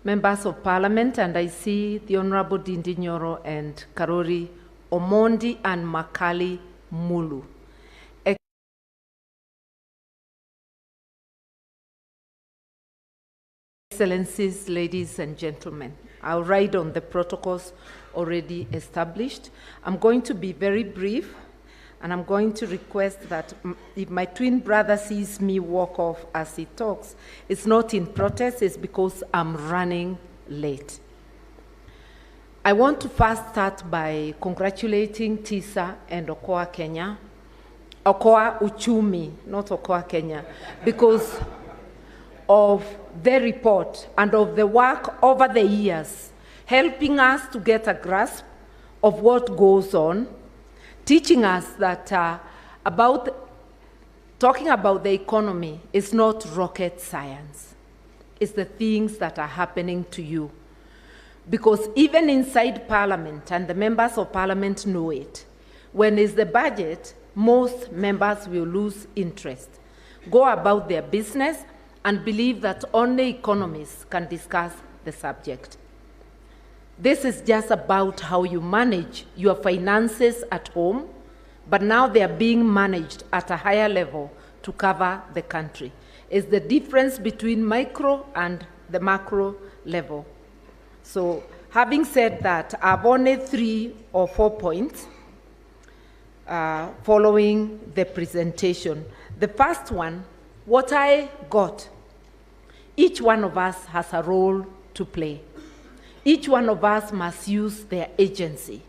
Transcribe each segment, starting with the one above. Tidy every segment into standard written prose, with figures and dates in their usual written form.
Members of Parliament, and I see the Honorable Ndindi Nyoro and Karuri Omondi and Makali Mulu. Excellencies, ladies and gentlemen, I'll ride on the protocols already established. I'm going to be very brief, and I'm going to request that if my twin brother sees me walk off as he talks, it's not in protest, it's because I'm running late. I want to first start by congratulating TISA and Okoa Kenya, Okoa Uchumi, not Okoa Kenya, because of the report and of the work over the years, helping us to get a grasp of what goes on, teaching us that talking about the economy is not rocket science. It's the things that are happening to you. Because even inside Parliament, and the members of Parliament know it, when it's the budget, most members will lose interest, go about their business, and believe that only economists can discuss the subject. This is just about how you manage your finances at home, but now they are being managed at a higher level to cover the country. It's the difference between micro and the macro level. So having said that, I've only 3 or 4 points following the presentation. The first one, what I got, each one of us has a role to play. Each one of us must use their agency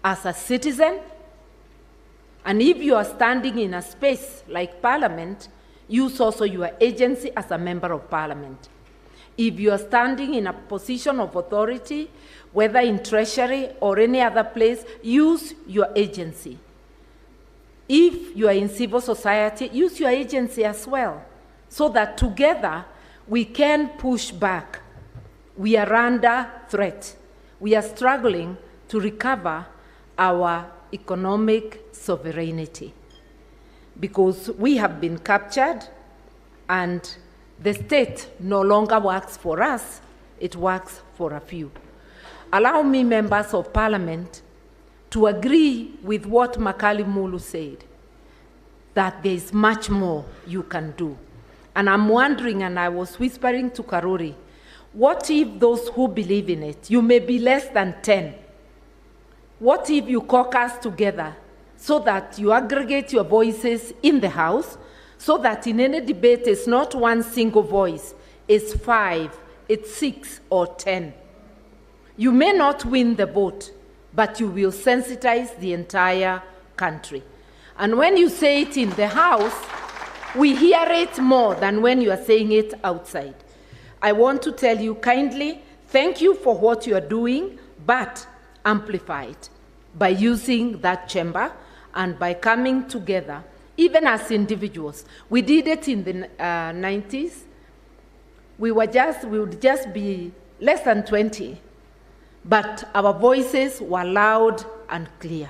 as a citizen. And if you are standing in a space like Parliament, use also your agency as a member of Parliament. If you are standing in a position of authority, whether in Treasury or any other place, use your agency. If you are in civil society, use your agency as well, so that together we can push back. We are under threat. We are struggling to recover our economic sovereignty because we have been captured and the state no longer works for us, it works for a few. Allow me, members of Parliament, to agree with what Makali Mulu said, that there is much more you can do. And I'm wondering, and I was whispering to Karuri, what if those who believe in it, you may be less than 10. What if you caucus together so that you aggregate your voices in the House, so that in any debate it's not one single voice, it's 5, it's 6 or 10. You may not win the vote, but you will sensitize the entire country. And when you say it in the House, we hear it more than when you are saying it outside. I want to tell you kindly, thank you for what you are doing, but amplify it by using that chamber and by coming together, even as individuals. We did it in the 90s. We would just be less than 20, but our voices were loud and clear.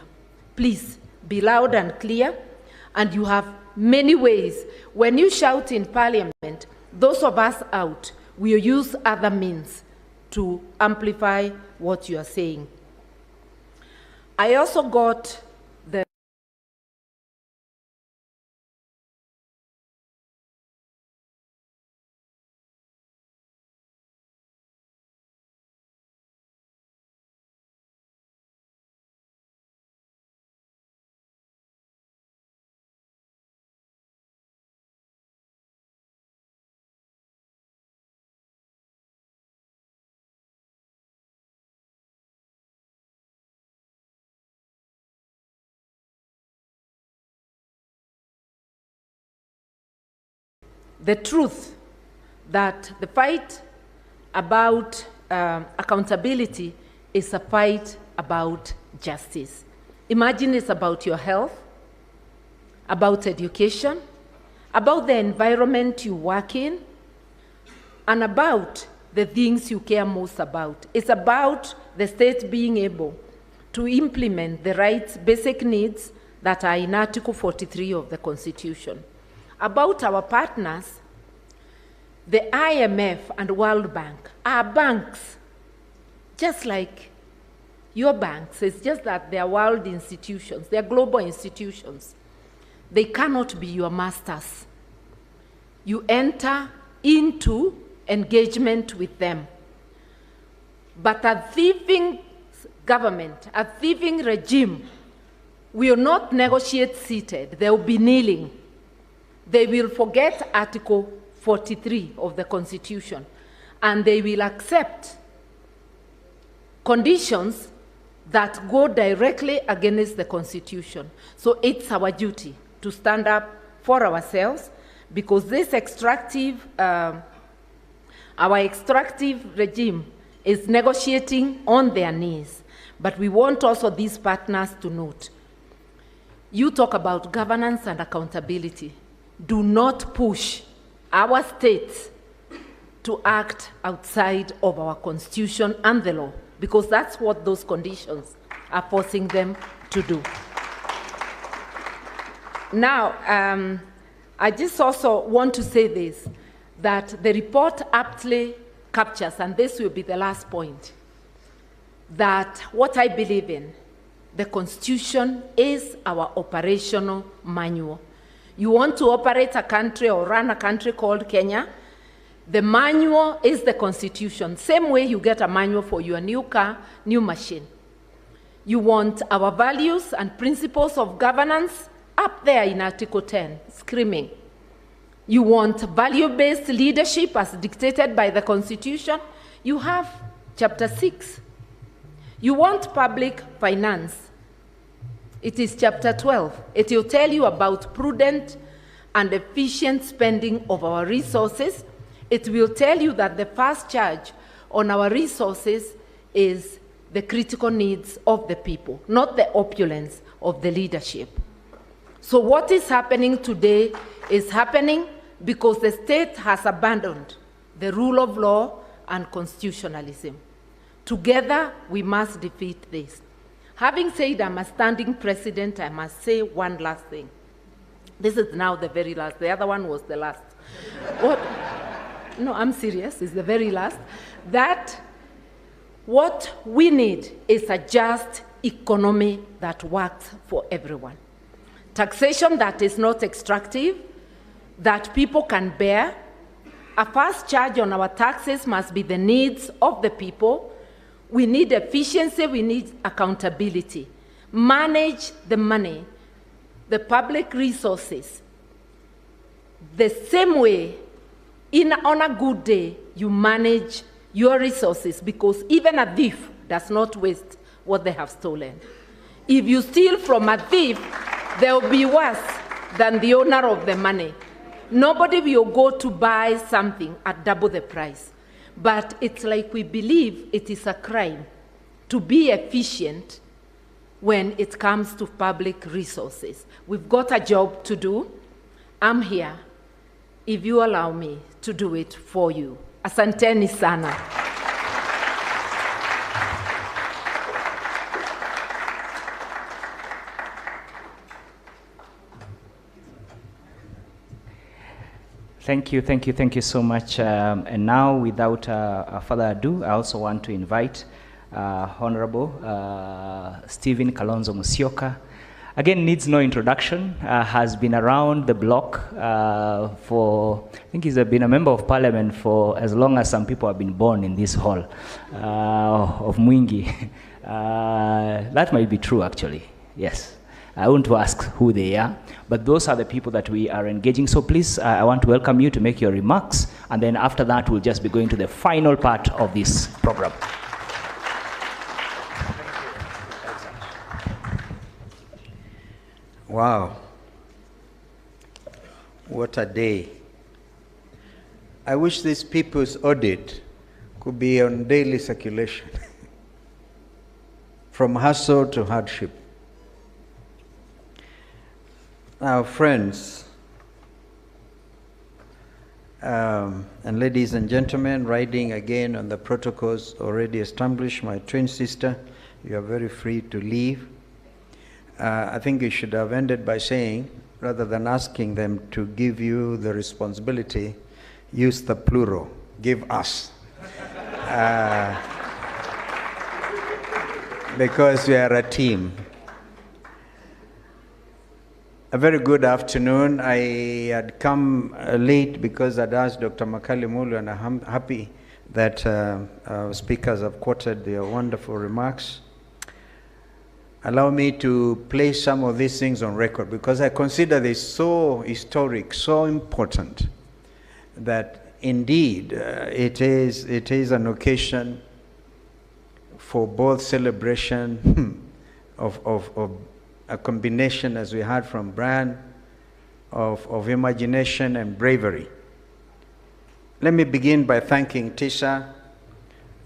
Please be loud and clear, and you have many ways. When you shout in Parliament, those of us out will use other means to amplify what you are saying. I also got the truth that the fight about accountability is a fight about justice. Imagine it's about your health, about education, about the environment you work in, and about the things you care most about. It's about the state being able to implement the rights, basic needs that are in Article 43 of the Constitution. About our partners, The IMF and World Bank are banks, just like your banks. It's just that they are world institutions, they are global institutions. They cannot be your masters. You enter into engagement with them. But a thieving government, a thieving regime, will not negotiate seated. They will be kneeling. They will forget Article 43 of the Constitution, and they will accept conditions that go directly against the Constitution. So it's our duty to stand up for ourselves, because this our extractive regime is negotiating on their knees. But we want also these partners to note, you talk about governance and accountability. Do not push our states to act outside of our Constitution and the law, because that's what those conditions are forcing them to do. Now, I just also want to say this, that the report aptly captures, and this will be the last point, that what I believe in, the Constitution is our operational manual. You want to operate a country or run a country called Kenya, the manual is the Constitution. Same way you get a manual for your new car, new machine. You want our values and principles of governance up there in Article 10, screaming. You want value-based leadership as dictated by the Constitution, you have Chapter 6. You want public finance, it is Chapter 12. It will tell you about prudent and efficient spending of our resources. It will tell you that the first charge on our resources is the critical needs of the people, not the opulence of the leadership. So what is happening today is happening because the state has abandoned the rule of law and constitutionalism. Together, we must defeat this. Having said I'm a standing president, I must say one last thing. This is now the very last. The other one was the last. No, I'm serious. It's the very last. That what we need is a just economy that works for everyone. Taxation that is not extractive, that people can bear. A first charge on our taxes must be the needs of the people. We need efficiency, we need accountability. Manage the money, the public resources, the same way on a good day you manage your resources, because even a thief does not waste what they have stolen. If you steal from a thief, they will be worse than the owner of the money. Nobody will go to buy something at double the price. But it's like we believe it is a crime to be efficient when it comes to public resources. We've got a job to do. I'm here, if you allow me to do it for you. Asanteni sana. Thank you so much. And now, without further ado, I also want to invite Honorable Stephen Kalonzo Musyoka. Again, needs no introduction, has been around the block for, I think he's been a member of parliament for as long as some people have been born in this hall of Mwingi. That might be true, actually, yes. I want to ask who they are, but those are the people that we are engaging. So please, I want to welcome you to make your remarks, and then after that, we'll just be going to the final part of this program. Wow. What a day. I wish this people's audit could be on daily circulation, from hustle to hardship. Now, friends, and ladies and gentlemen, riding again on the protocols already established, my twin sister, you are very free to leave. I think you should have ended by saying, rather than asking them to give you the responsibility, use the plural. Give us. Because we are a team. A very good afternoon. I had come late because I'd asked Dr. Makali Mulu, and I'm happy that our speakers have quoted their wonderful remarks. Allow me to place some of these things on record, because I consider this so historic, so important, that indeed it is an occasion for both celebration of a combination, as we heard from Brian, of imagination and bravery. Let me begin by thanking Tisha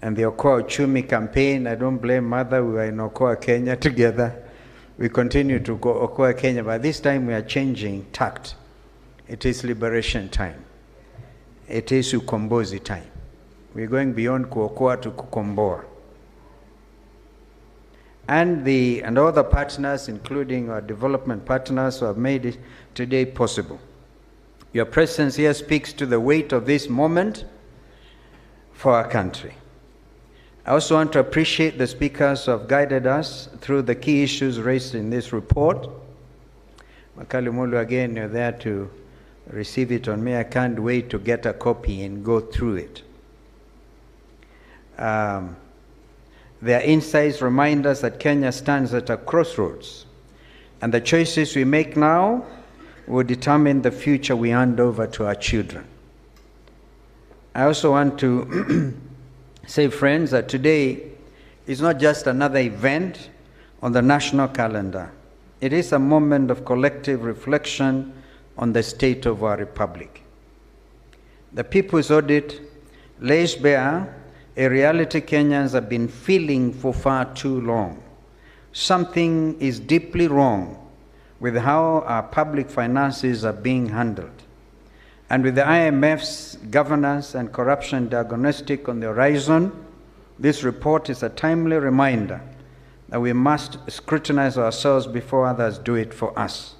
and the Okoa Uchumi campaign. I don't blame Mother. We were in Okoa, Kenya together. We continue to go Okoa, Kenya, but this time we are changing tact. It is liberation time. It is Ukombozi time. We're going beyond Kuokoa to Kukomboa. And all the partners, including our development partners, who have made it today possible. Your presence here speaks to the weight of this moment for our country. I also want to appreciate the speakers who have guided us through the key issues raised in this report. Makali Mulu, again, you're there to receive it on me. I can't wait to get a copy and go through it. Their insights remind us that Kenya stands at a crossroads, and the choices we make now will determine the future we hand over to our children. I also want to say, friends, that today is not just another event on the national calendar. It is a moment of collective reflection on the state of our republic. The People's Audit lays bare a reality Kenyans have been feeling for far too long. Something is deeply wrong with how our public finances are being handled. And with the IMF's governance and corruption diagnostic on the horizon, this report is a timely reminder that we must scrutinize ourselves before others do it for us.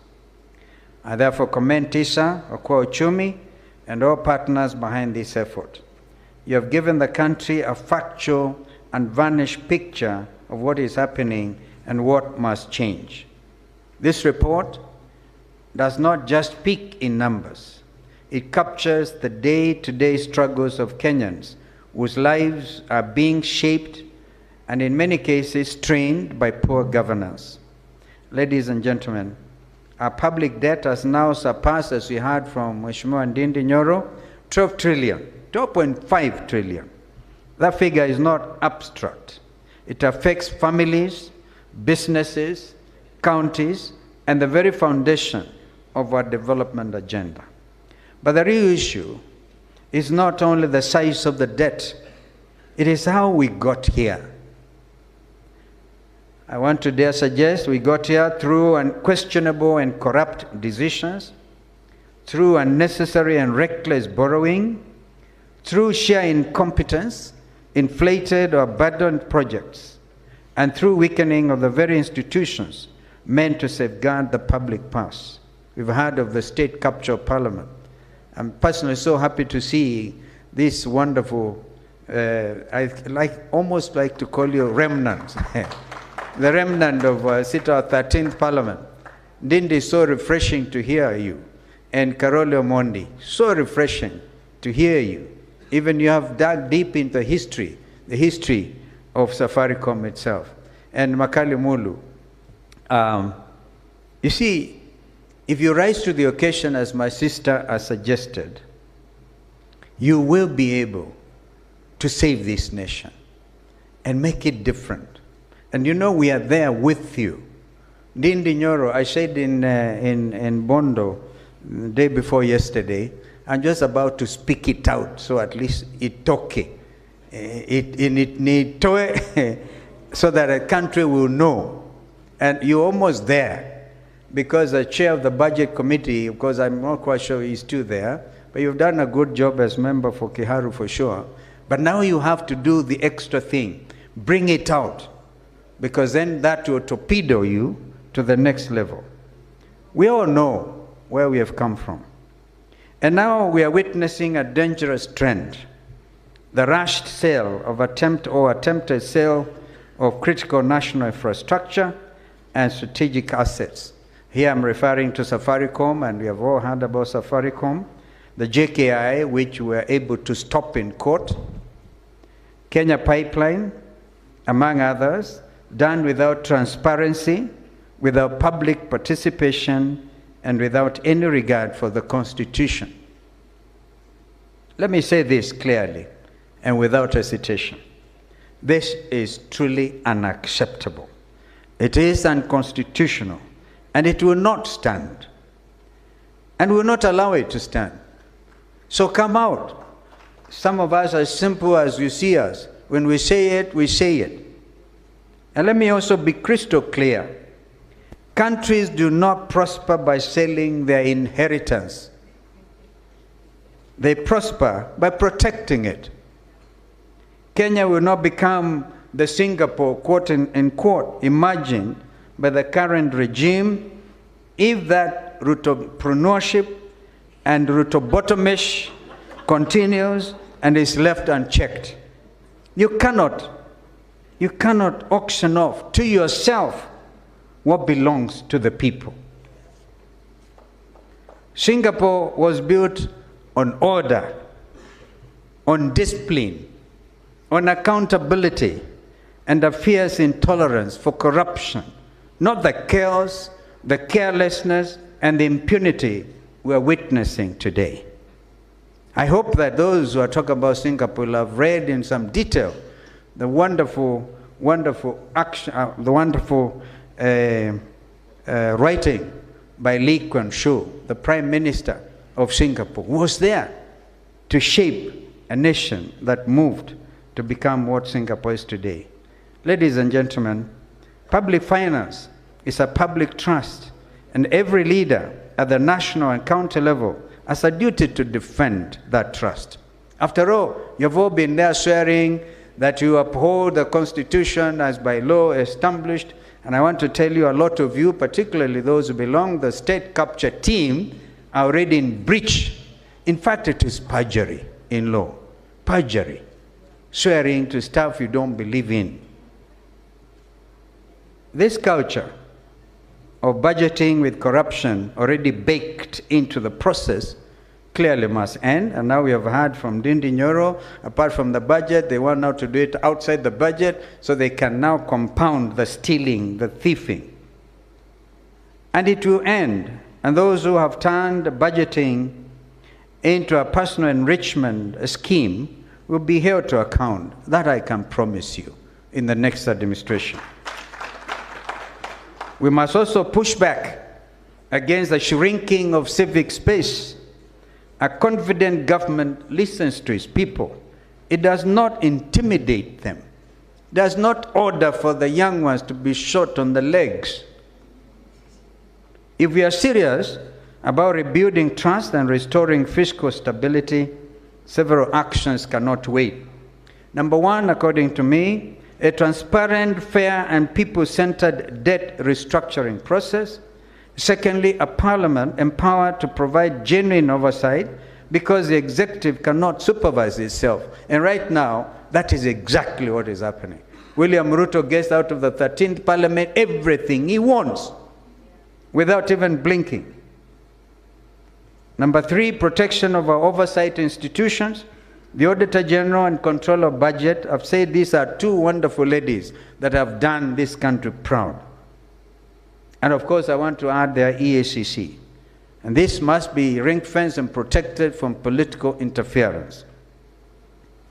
I therefore commend Tisha, Okoa Uchumi, and all partners behind this effort. You have given the country a factual and varnished picture of what is happening and what must change. This report does not just speak in numbers. It captures the day-to-day struggles of Kenyans whose lives are being shaped and in many cases strained by poor governance. Ladies and gentlemen, our public debt has now surpassed, as we heard from Mheshimiwa Ndindi Nyoro, 12 trillion. 12.5 trillion. That figure is not abstract. It affects families, businesses, counties, and the very foundation of our development agenda. But the real issue is not only the size of the debt, it is how we got here. I want to dare suggest we got here through unquestionable and corrupt decisions, through unnecessary and reckless borrowing, through sheer incompetence, inflated or abandoned projects, and through weakening of the very institutions meant to safeguard the public purse. We've heard of the state capture of parliament. I'm personally so happy to see this wonderful, almost like to call you remnant, the remnant of sit our 13th parliament. Ndindi, is so refreshing to hear you. And Karua Mondi, so refreshing to hear you. Even you have dug deep into the history of Safaricom itself. And Makali Mulu, you see, if you rise to the occasion as my sister has suggested, you will be able to save this nation and make it different. And you know we are there with you. Ndindi Nyoro, I said in Bondo the day before yesterday, I'm just about to speak it out, so at least itoke. So that a country will know. And you're almost there, because the chair of the budget committee, of course I'm not quite sure he's still there, but you've done a good job as member for Kiharu for sure. But now you have to do the extra thing. Bring it out, because then that will torpedo you to the next level. We all know where we have come from. And now we are witnessing a dangerous trend. The rushed sale of attempted sale of critical national infrastructure and strategic assets. Here I'm referring to Safaricom, and we have all heard about Safaricom, the JKI, which we were able to stop in court, Kenya Pipeline, among others, done without transparency, without public participation, and without any regard for the Constitution. Let me say this clearly and without hesitation. This is truly unacceptable. It is unconstitutional, and it will not stand. And we will not allow it to stand. So come out. Some of us are as simple as you see us. When we say it, we say it. And let me also be crystal clear. Countries do not prosper by selling their inheritance. They prosper by protecting it. Kenya will not become the Singapore, quote in quote, imagined by the current regime if that entrepreneurship and rotobotomish continues and is left unchecked. You cannot auction off to yourself what belongs to the people. Singapore was built on order, on discipline, on accountability, and a fierce intolerance for corruption, not the chaos, the carelessness, and the impunity we are witnessing today. I hope that those who are talking about Singapore will have read in some detail the wonderful action, writing by Lee Kuan Yew, the Prime Minister of Singapore, who was there to shape a nation that moved to become what Singapore is today. Ladies and gentlemen, public finance is a public trust, and every leader at the national and county level has a duty to defend that trust. After all, you've all been there swearing that you uphold the Constitution as by law established, and I want to tell you, a lot of you, particularly those who belong to the state capture team, are already in breach. In fact, it is perjury in law. Perjury. Swearing to stuff you don't believe in. This culture of budgeting with corruption already baked into the process clearly must end. And now we have heard from Ndindi, Nyoro, apart from the budget, they want now to do it outside the budget so they can now compound the stealing, the thieving. And it will end. And those who have turned budgeting into a personal enrichment scheme will be held to account. That I can promise you in the next administration. We must also push back against the shrinking of civic space. A confident government listens to its people. It does not intimidate them. It does not order for the young ones to be shot on the legs. If we are serious about rebuilding trust and restoring fiscal stability, several actions cannot wait. Number one, according to me, a transparent, fair, and people-centered debt restructuring process. Secondly, a parliament empowered to provide genuine oversight because the executive cannot supervise itself. And right now, that is exactly what is happening. William Ruto gets out of the 13th parliament everything he wants without even blinking. Number three, protection of our oversight institutions. The Auditor General and Controller of Budget have said these are two wonderful ladies that have done this country proud. And of course, I want to add their EACC. And this must be ring-fenced and protected from political interference.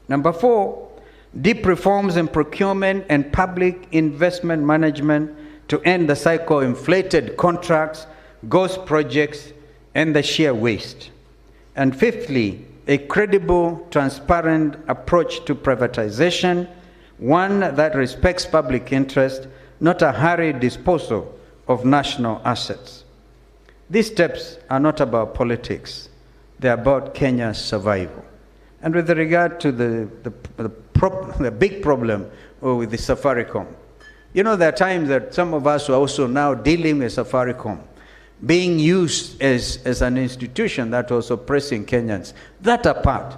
Number four, deep reforms in procurement and public investment management to end the cycle of inflated contracts, ghost projects, and the sheer waste. And fifthly, a credible, transparent approach to privatization, one that respects public interest, not a hurried disposal of national assets. These steps are not about politics. They're about Kenya's survival. And with regard to the big problem with the Safaricom, you know, there are times that some of us are also now dealing with Safaricom. being used as an institution that was oppressing Kenyans. That apart.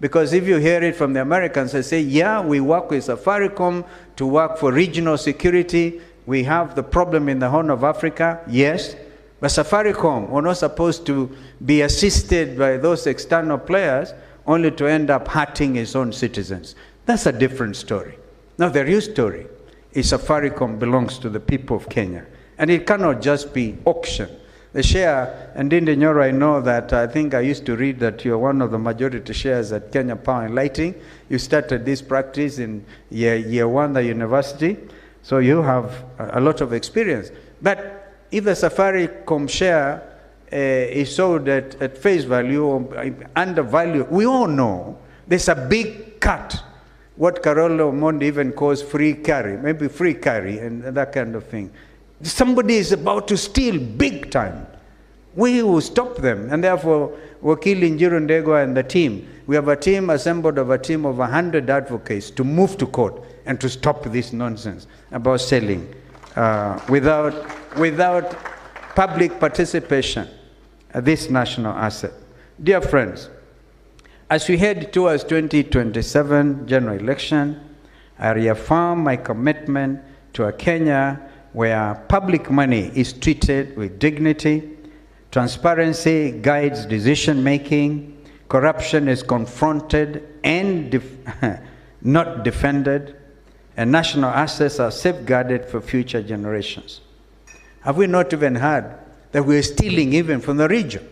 Because if you hear it from the Americans, they say, yeah, we work with Safaricom to work for regional security. We have the problem in the Horn of Africa. Yes. But Safaricom were not supposed to be assisted by those external players only to end up hurting its own citizens. That's a different story. Now, the real story is Safaricom belongs to the people of Kenya. And it cannot just be auction. The share, and Ndindi, Nyoro, I know that I think I used to read that you're one of the majority shares at Kenya Power and Lighting. You started this practice in year one at university, so you have a lot of experience. But if the Safaricom share is sold at face value or undervalue, we all know there's a big cut. What Karolo Mondi even calls free carry, maybe free carry and that kind of thing. Somebody is about to steal big time. We will stop them. And therefore, we're killing Ndego and the team. We have a team assembled of a team of 100 advocates to move to court and to stop this nonsense about selling without public participation this national asset. Dear friends, as we head towards 2027 general election, I reaffirm my commitment to a Kenya where public money is treated with dignity, transparency guides decision-making, corruption is confronted and not defended, and national assets are safeguarded for future generations. Have we not even heard that we're stealing even from the region?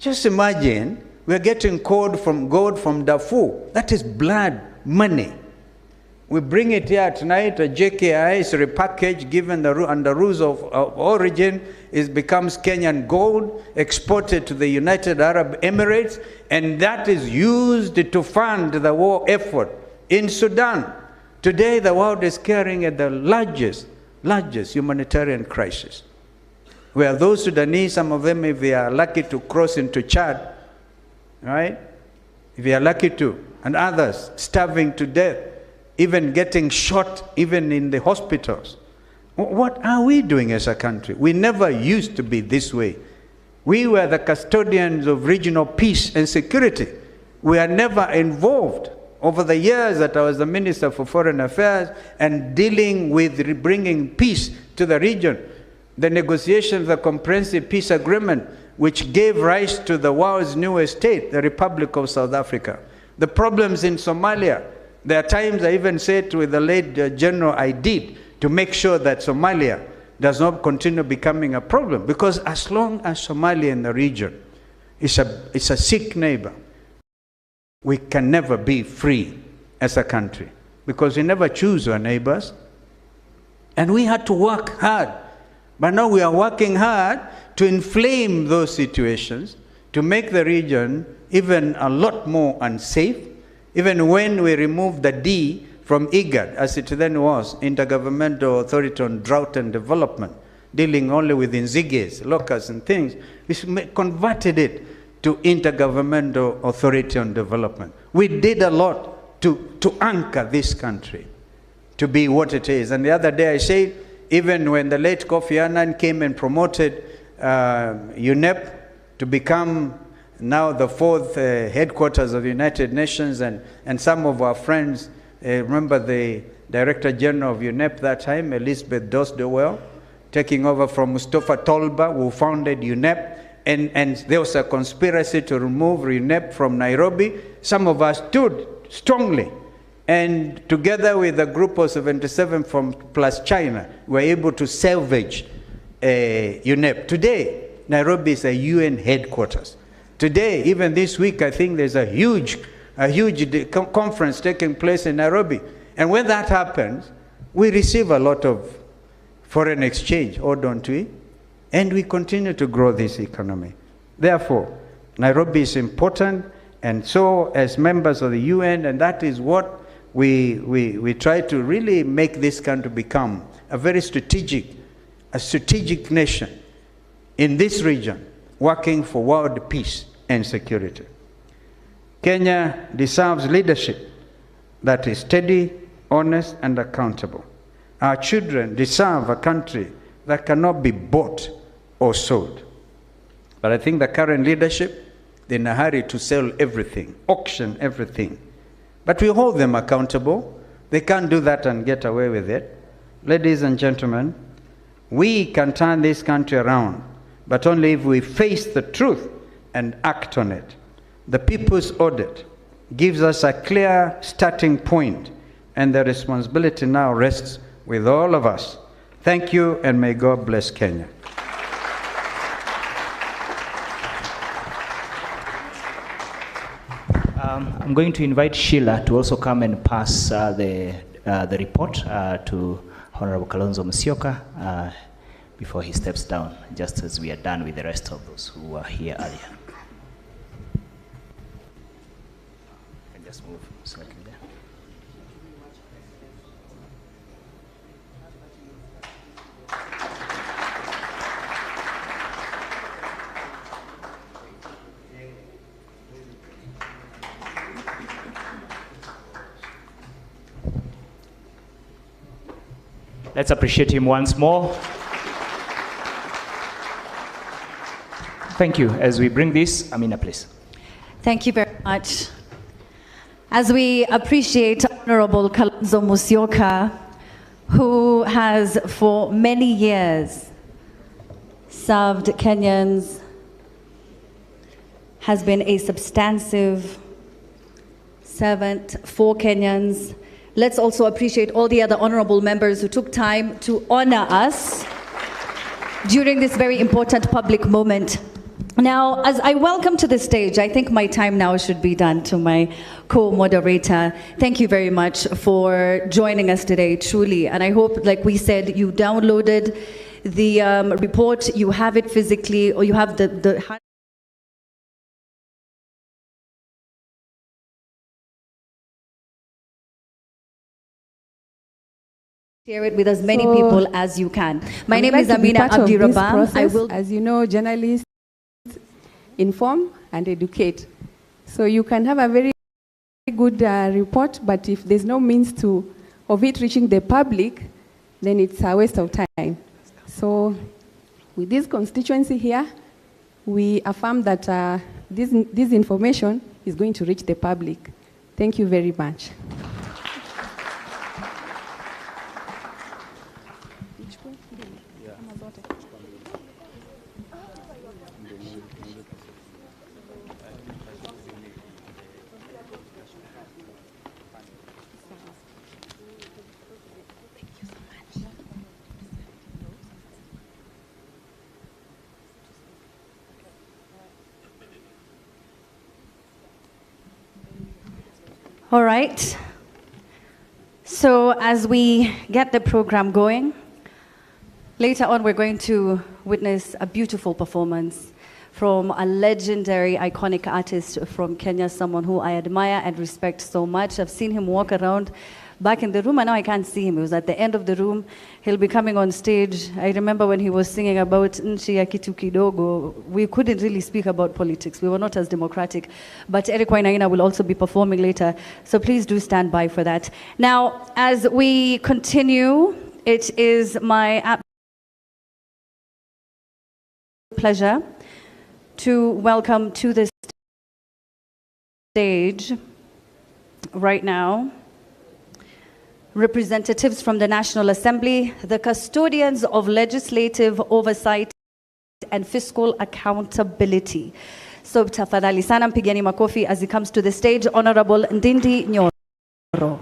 Just imagine we're getting gold from Darfur. That is blood money. We bring it here tonight, a JKI is repackaged, given under rules of origin, it becomes Kenyan gold, exported to the United Arab Emirates, and that is used to fund the war effort in Sudan. Today, the world is carrying at the largest humanitarian crisis, where those Sudanese, some of them, if they are lucky to cross into Chad, right? If they are lucky to, and others starving to death, even getting shot, even in the hospitals. What are we doing as a country? We never used to be this way. We were the custodians of regional peace and security. We are never involved. Over the years that I was the Minister for Foreign Affairs and dealing with bringing peace to the region, the negotiation of the Comprehensive Peace Agreement, which gave rise to the world's newest state, the Republic of South Africa. The problems in Somalia, there are times I even said with the late General Audit to make sure that Somalia does not continue becoming a problem, because as long as Somalia in the region is a sick neighbor, we can never be free as a country, because we never choose our neighbors. And we had to work hard. But now we are working hard to inflame those situations, to make the region even a lot more unsafe. Even when we remove the D from IGAD, as it then was, Intergovernmental Authority on Drought and Development, dealing only with nziges, locusts and things, we converted it to Intergovernmental Authority on Development. We did a lot to anchor this country to be what it is. And the other day I said, even when the late Kofi Annan came and promoted UNEP to become now the fourth headquarters of the United Nations, and some of our friends, remember the Director General of UNEP that time, Elizabeth Dosdewell, taking over from Mustafa Tolba, who founded UNEP, and there was a conspiracy to remove UNEP from Nairobi. Some of us stood strongly, and together with a group of 77 from plus China, we were able to salvage UNEP. Today, Nairobi is a UN headquarters. Today, even this week, I think there's a huge conference taking place in Nairobi. And when that happens, we receive a lot of foreign exchange, or don't we? And we continue to grow this economy. Therefore, Nairobi is important, and so as members of the UN, and that is what we try to really make this country become a very strategic nation in this region, working for world peace and security. Kenya deserves leadership that is steady, honest, and accountable. Our children deserve a country that cannot be bought or sold. But I think the current leadership, they're in a hurry to sell everything, auction everything. But we hold them accountable. They can't do that and get away with it. Ladies and gentlemen, we can turn this country around, but only if we face the truth and act on it. The People's Audit gives us a clear starting point, and the responsibility now rests with all of us. Thank you, and may God bless Kenya. I'm going to invite Sheila to also come and pass the report to Honorable Kalonzo Musyoka before he steps down, just as we are done with the rest of those who were here earlier. And just move slightly there. Let's appreciate him once more. Thank you. As we bring this, Amina, please. Thank you very much. As we appreciate Honorable Kalonzo Musyoka, who has for many years served Kenyans, has been a substantive servant for Kenyans. Let's also appreciate all the other honorable members who took time to honor us during this very important public moment. Now, as I welcome to the stage, I think my time now should be done to my co-moderator. Thank you very much for joining us today, truly. And I hope, like we said, you downloaded the report, you have it physically, or you have the share it with as many people as you can. My name is Amina Abdirabam. I will, as you know, journalists inform and educate. So you can have a very good report, but if there's no means of it reaching the public, then it's a waste of time. So with this constituency here, we affirm that this information is going to reach the public. Thank you very much. All right. So as we get the program going, later on we're going to witness a beautiful performance from a legendary, iconic artist from Kenya, someone who I admire and respect so much. I've seen him walk around back in the room, and now I can't see him. He was at the end of the room. He'll be coming on stage. I remember when he was singing about nchi ya kitu kidogo, we couldn't really speak about politics. We were not as democratic. But Eric Wainaina will also be performing later, so please do stand by for that. Now, as we continue, it is my absolute pleasure to welcome to the stage right now representatives from the National Assembly, the custodians of legislative oversight and fiscal accountability. So tafadhali sana mpigeni makofi as he comes to the stage, Honorable Ndindi Nyoro.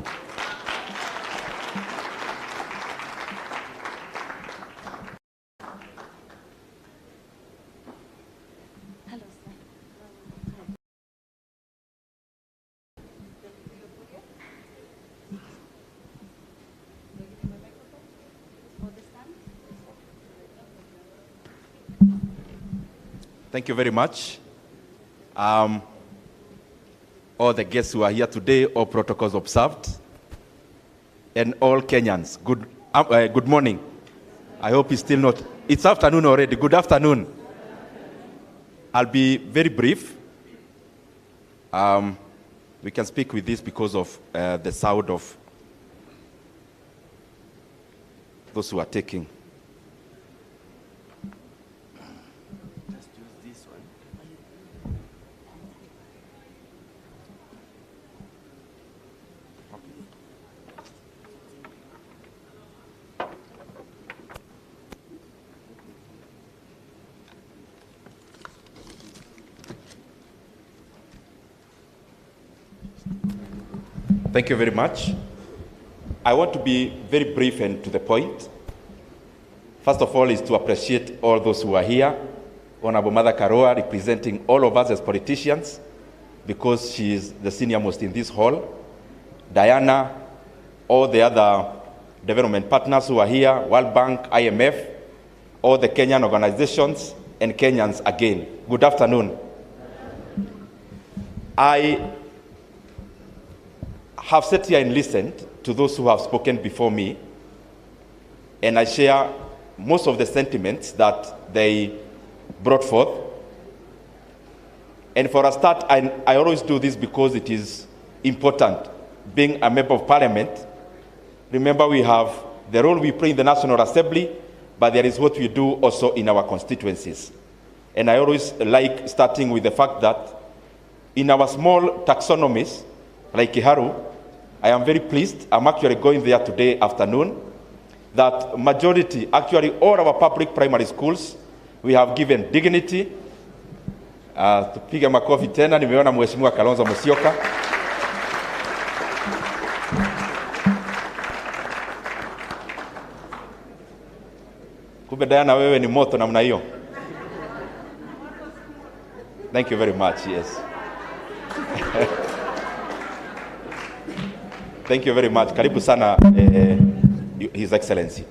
Thank you very much. All the guests who are here today, all protocols observed, and all Kenyans, good morning. I hope it's still not, it's afternoon already. Good afternoon. I'll be very brief. We can speak with this because of the sound of those who are taking. Thank you very much. I want to be very brief and to the point. First of all is to appreciate all those who are here. Honorable Mother Karua representing all of us as politicians because she is the senior most in this hall. Diana, all the other development partners who are here, World Bank, IMF, all the Kenyan organizations, and Kenyans again. Good afternoon. I have sat here and listened to those who have spoken before me, and I share most of the sentiments that they brought forth. And for a start, I always do this because it is important. Being a member of parliament, remember we have the role we play in the National Assembly, but there is what we do also in our constituencies. And I always like starting with the fact that in our small taxonomies, like Kiharu, I am very pleased, I'm actually going there today afternoon, that majority, actually all our public primary schools, we have given dignity. Tupige makofi tena, nimeona Mheshimiwa Kalonzo Musyoka. Kumbe Diana wewe ni moto namna hiyo. Thank you very much, yes. Thank you very much. Karibu sana, His Excellency.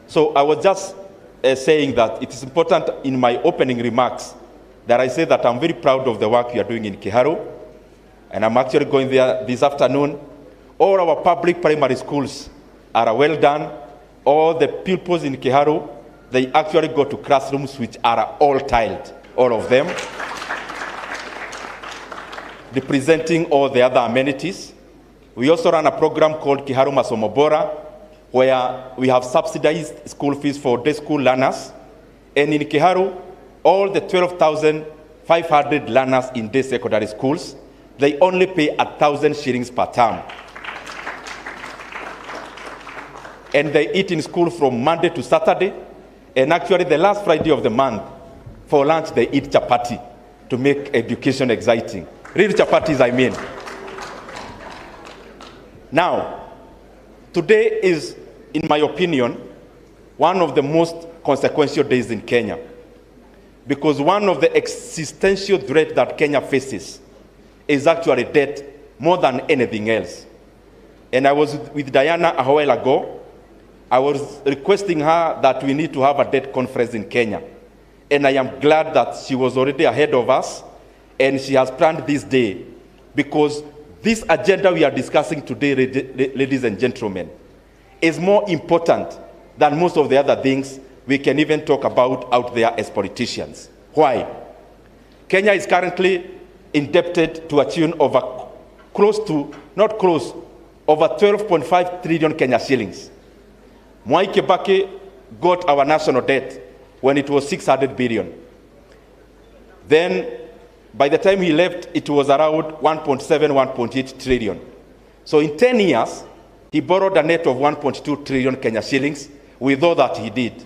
So I was just saying that it is important in my opening remarks that I say that I'm very proud of the work you are doing in Kiharu, and I'm actually going there this afternoon. All our public primary schools are well done. All the pupils in Kiharu, they actually go to classrooms which are all tiled, all of them, representing all the other amenities. We also run a program called Kiharu Masomo Bora, where we have subsidized school fees for day school learners. And in Kiharu, all the 12,500 learners in day secondary schools, they only pay 1,000 shillings per term. And they eat in school from Monday to Saturday. And actually, the last Friday of the month, for lunch, they eat chapati to make education exciting. Real chapatis, I mean. Now, today is, in my opinion, one of the most consequential days in Kenya, because one of the existential threats that Kenya faces is actually debt more than anything else. And I was with Diana a while ago. I was requesting her that we need to have a debt conference in Kenya. And I am glad that she was already ahead of us, and she has planned this day, because this agenda we are discussing today, ladies and gentlemen, is more important than most of the other things we can even talk about out there as politicians. Why? Kenya is currently indebted to a tune of over 12.5 trillion Kenya shillings. Mwai Kibaki got our national debt when it was 600 billion. Then, by the time he left, it was around 1.7, 1.8 trillion. So in 10 years, he borrowed a net of 1.2 trillion Kenya shillings with all that he did.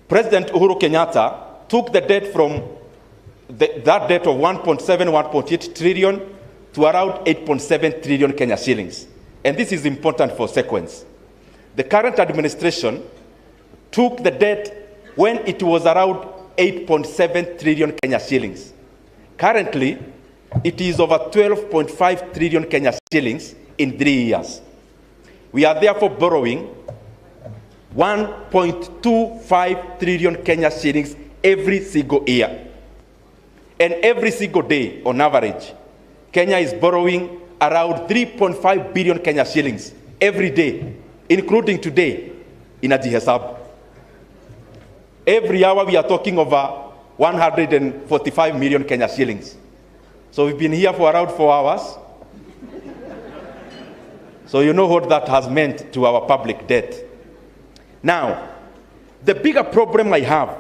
President Uhuru Kenyatta took the debt from that debt of 1.7, 1.8 trillion to around 8.7 trillion Kenya shillings. And this is important for sequence. The current administration took the debt when it was around 8.7 trillion Kenya shillings. Currently, it is over 12.5 trillion Kenya shillings in 3 years. We are therefore borrowing 1.25 trillion Kenya shillings every single year. And every single day, on average, Kenya is borrowing around 3.5 billion Kenya shillings every day, including today in Adihesab. Every hour we are talking over 145 million Kenya shillings. So we've been here for around 4 hours. So you know what that has meant to our public debt. Now, the bigger problem I have,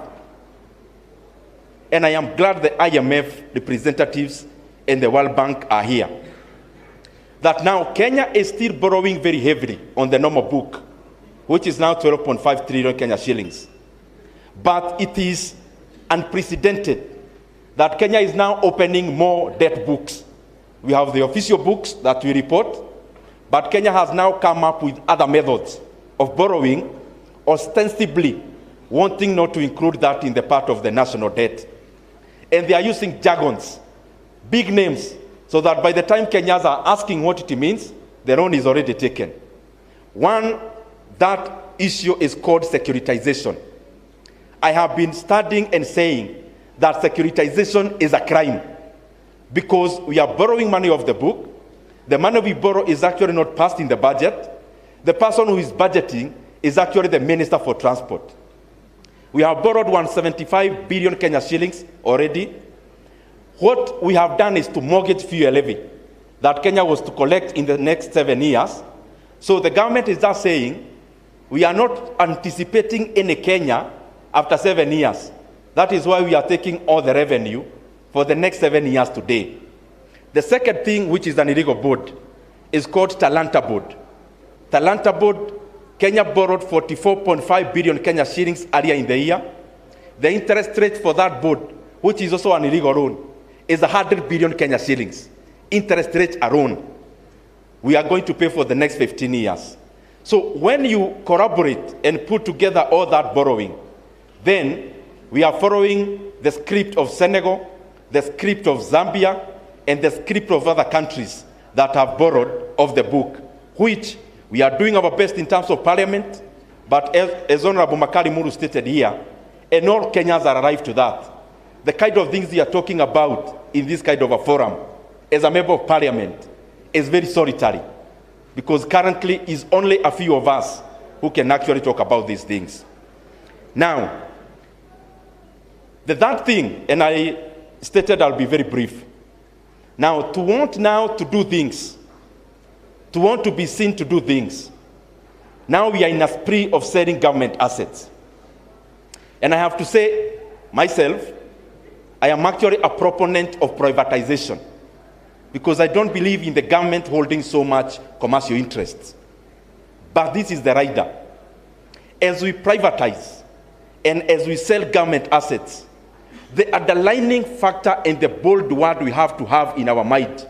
and I am glad the IMF representatives and the World Bank are here, that now Kenya is still borrowing very heavily on the normal book, which is now 12.5 trillion Kenya shillings. But it is unprecedented that Kenya is now opening more debt books We have the official books that we report, but Kenya has now come up with other methods of borrowing, ostensibly wanting not to include that in the part of the national debt. And they are using jargons, big names, so that by the time Kenyans are asking what it means, the loan is already taken. One, that issue is called securitization. I have been studying and saying that securitization is a crime because we are borrowing money off the book. The money we borrow is actually not passed in the budget. The person who is budgeting is actually the Minister for Transport. We have borrowed 175 billion Kenya shillings already. What we have done is to mortgage fuel levy that Kenya was to collect in the next 7 years. So the government is just saying, we are not anticipating any Kenya after 7 years. That is why we are taking all the revenue for the next 7 years today. The second thing, which is an illegal board, is called Talanta Board. Talanta Board, Kenya borrowed 44.5 billion Kenya shillings earlier in the year. The interest rate for that board, which is also an illegal loan, is 100 billion Kenya shillings. Interest rate alone, we are going to pay for the next 15 years. So when you corroborate and put together all that borrowing, then we are following the script of Senegal, the script of Zambia, and the script of other countries that have borrowed of the book, which we are doing our best in terms of parliament, but as Honorable Makari Muru stated here, and all Kenyans are alive to that. The kind of things we are talking about in this kind of a forum, as a member of parliament, is very solitary, because currently is only a few of us who can actually talk about these things. Now, the third thing, and I stated I'll be very brief. Now, to want now to do things, to want to be seen to do things, now we are in a spree of selling government assets. And I have to say, myself, I am actually a proponent of privatization because I don't believe in the government holding so much commercial interests. But this is the rider. As we privatize and as we sell government assets, the underlying factor and the bold word we have to have in our mind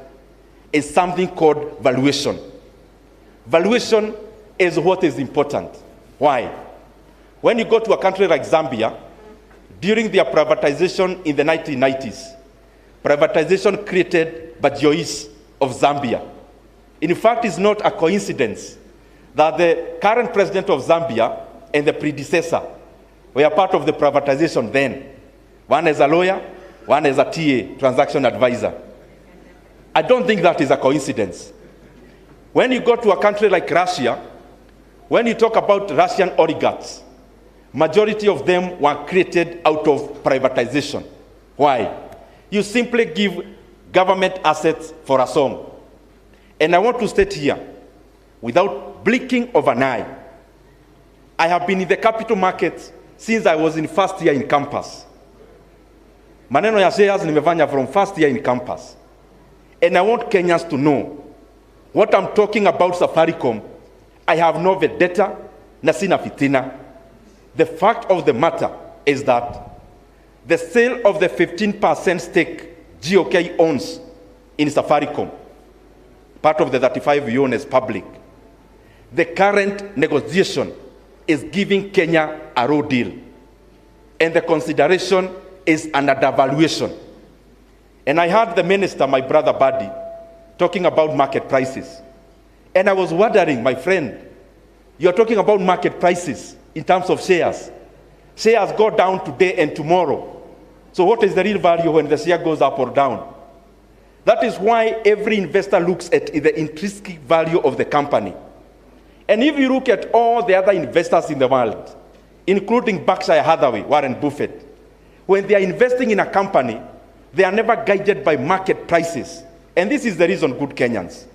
is something called valuation. Valuation is what is important. Why? When you go to a country like Zambia, during their privatization in the 1990s, privatization created Bajois of Zambia. In fact, it's not a coincidence that the current president of Zambia and the predecessor were part of the privatization then. One as a lawyer, one as a TA, transaction advisor. I don't think that is a coincidence. When you go to a country like Russia, when you talk about Russian oligarchs, majority of them were created out of privatization. Why? You simply give government assets for a song. And I want to state here, without blinking of an eye, I have been in the capital market since I was in first year in campus. Maneno ya shares nimefanya from first year in campus. And I want Kenyans to know what I'm talking about Safaricom. I have no vendetta, na sina fitina. The fact of the matter is that the sale of the 15% stake GOK owns in Safaricom, part of the 35 we own as public, the current negotiation is giving Kenya a raw deal. And the consideration is an undervaluation. And I heard the minister, my brother Buddy, talking about market prices. And I was wondering, my friend, you're talking about market prices in terms of shares. Shares go down today and tomorrow. So what is the real value when the share goes up or down? That is why every investor looks at the intrinsic value of the company. And if you look at all the other investors in the world, including Berkshire Hathaway, Warren Buffett, when they are investing in a company, they are never guided by market prices. And this is the reason, good Kenyans.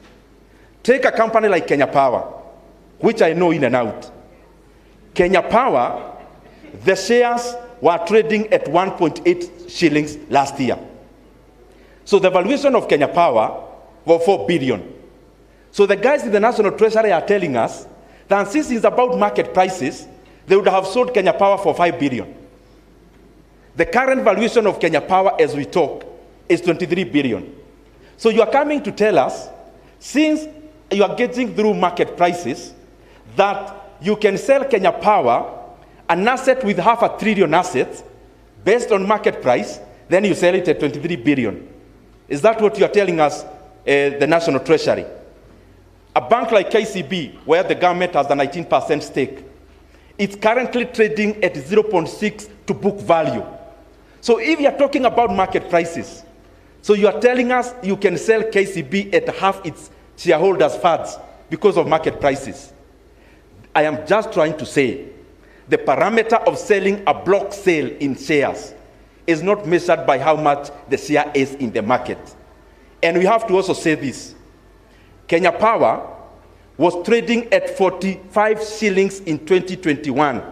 Take a company like Kenya Power, which I know in and out. Kenya Power, the shares were trading at 1.8 shillings last year. So the valuation of Kenya Power was 4 billion. So the guys in the National Treasury are telling us that since it's about market prices, they would have sold Kenya Power for 5 billion. The current valuation of Kenya Power as we talk is 23 billion. So you are coming to tell us, since you are getting through market prices, that you can sell Kenya Power, an asset with 500 billion assets, based on market price, then you sell it at 23 billion. Is that what you are telling us, the National Treasury? A bank like KCB, where the government has a 19% stake, it's currently trading at 0.6 to book value. So if you are talking about market prices, so you are telling us you can sell KCB at half its shareholders' funds because of market prices. I am just trying to say, the parameter of selling a block sale in shares is not measured by how much the share is in the market. And we have to also say this. Kenya Power was trading at 45 shillings in 2021.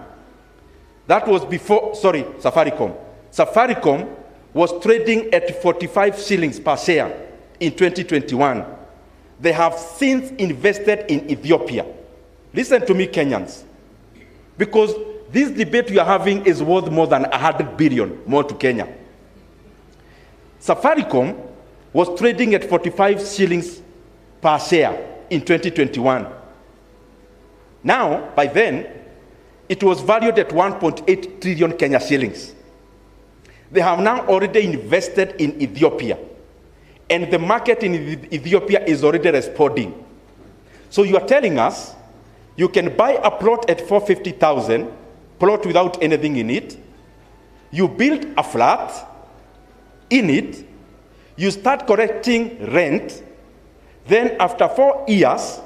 That was before, sorry, Safaricom. Safaricom was trading at 45 shillings per share in 2021. They have since invested in Ethiopia. Listen to me, Kenyans. Because this debate we are having is worth more than 100 billion more to Kenya. Safaricom was trading at 45 shillings per share in 2021. Now, by then, it was valued at 1.8 trillion Kenya shillings. They have now already invested in Ethiopia, and the market in Ethiopia is already responding. So you are telling us you can buy a plot at 450,000, plot without anything in it, you build a flat in it, you start collecting rent, then after 4 years,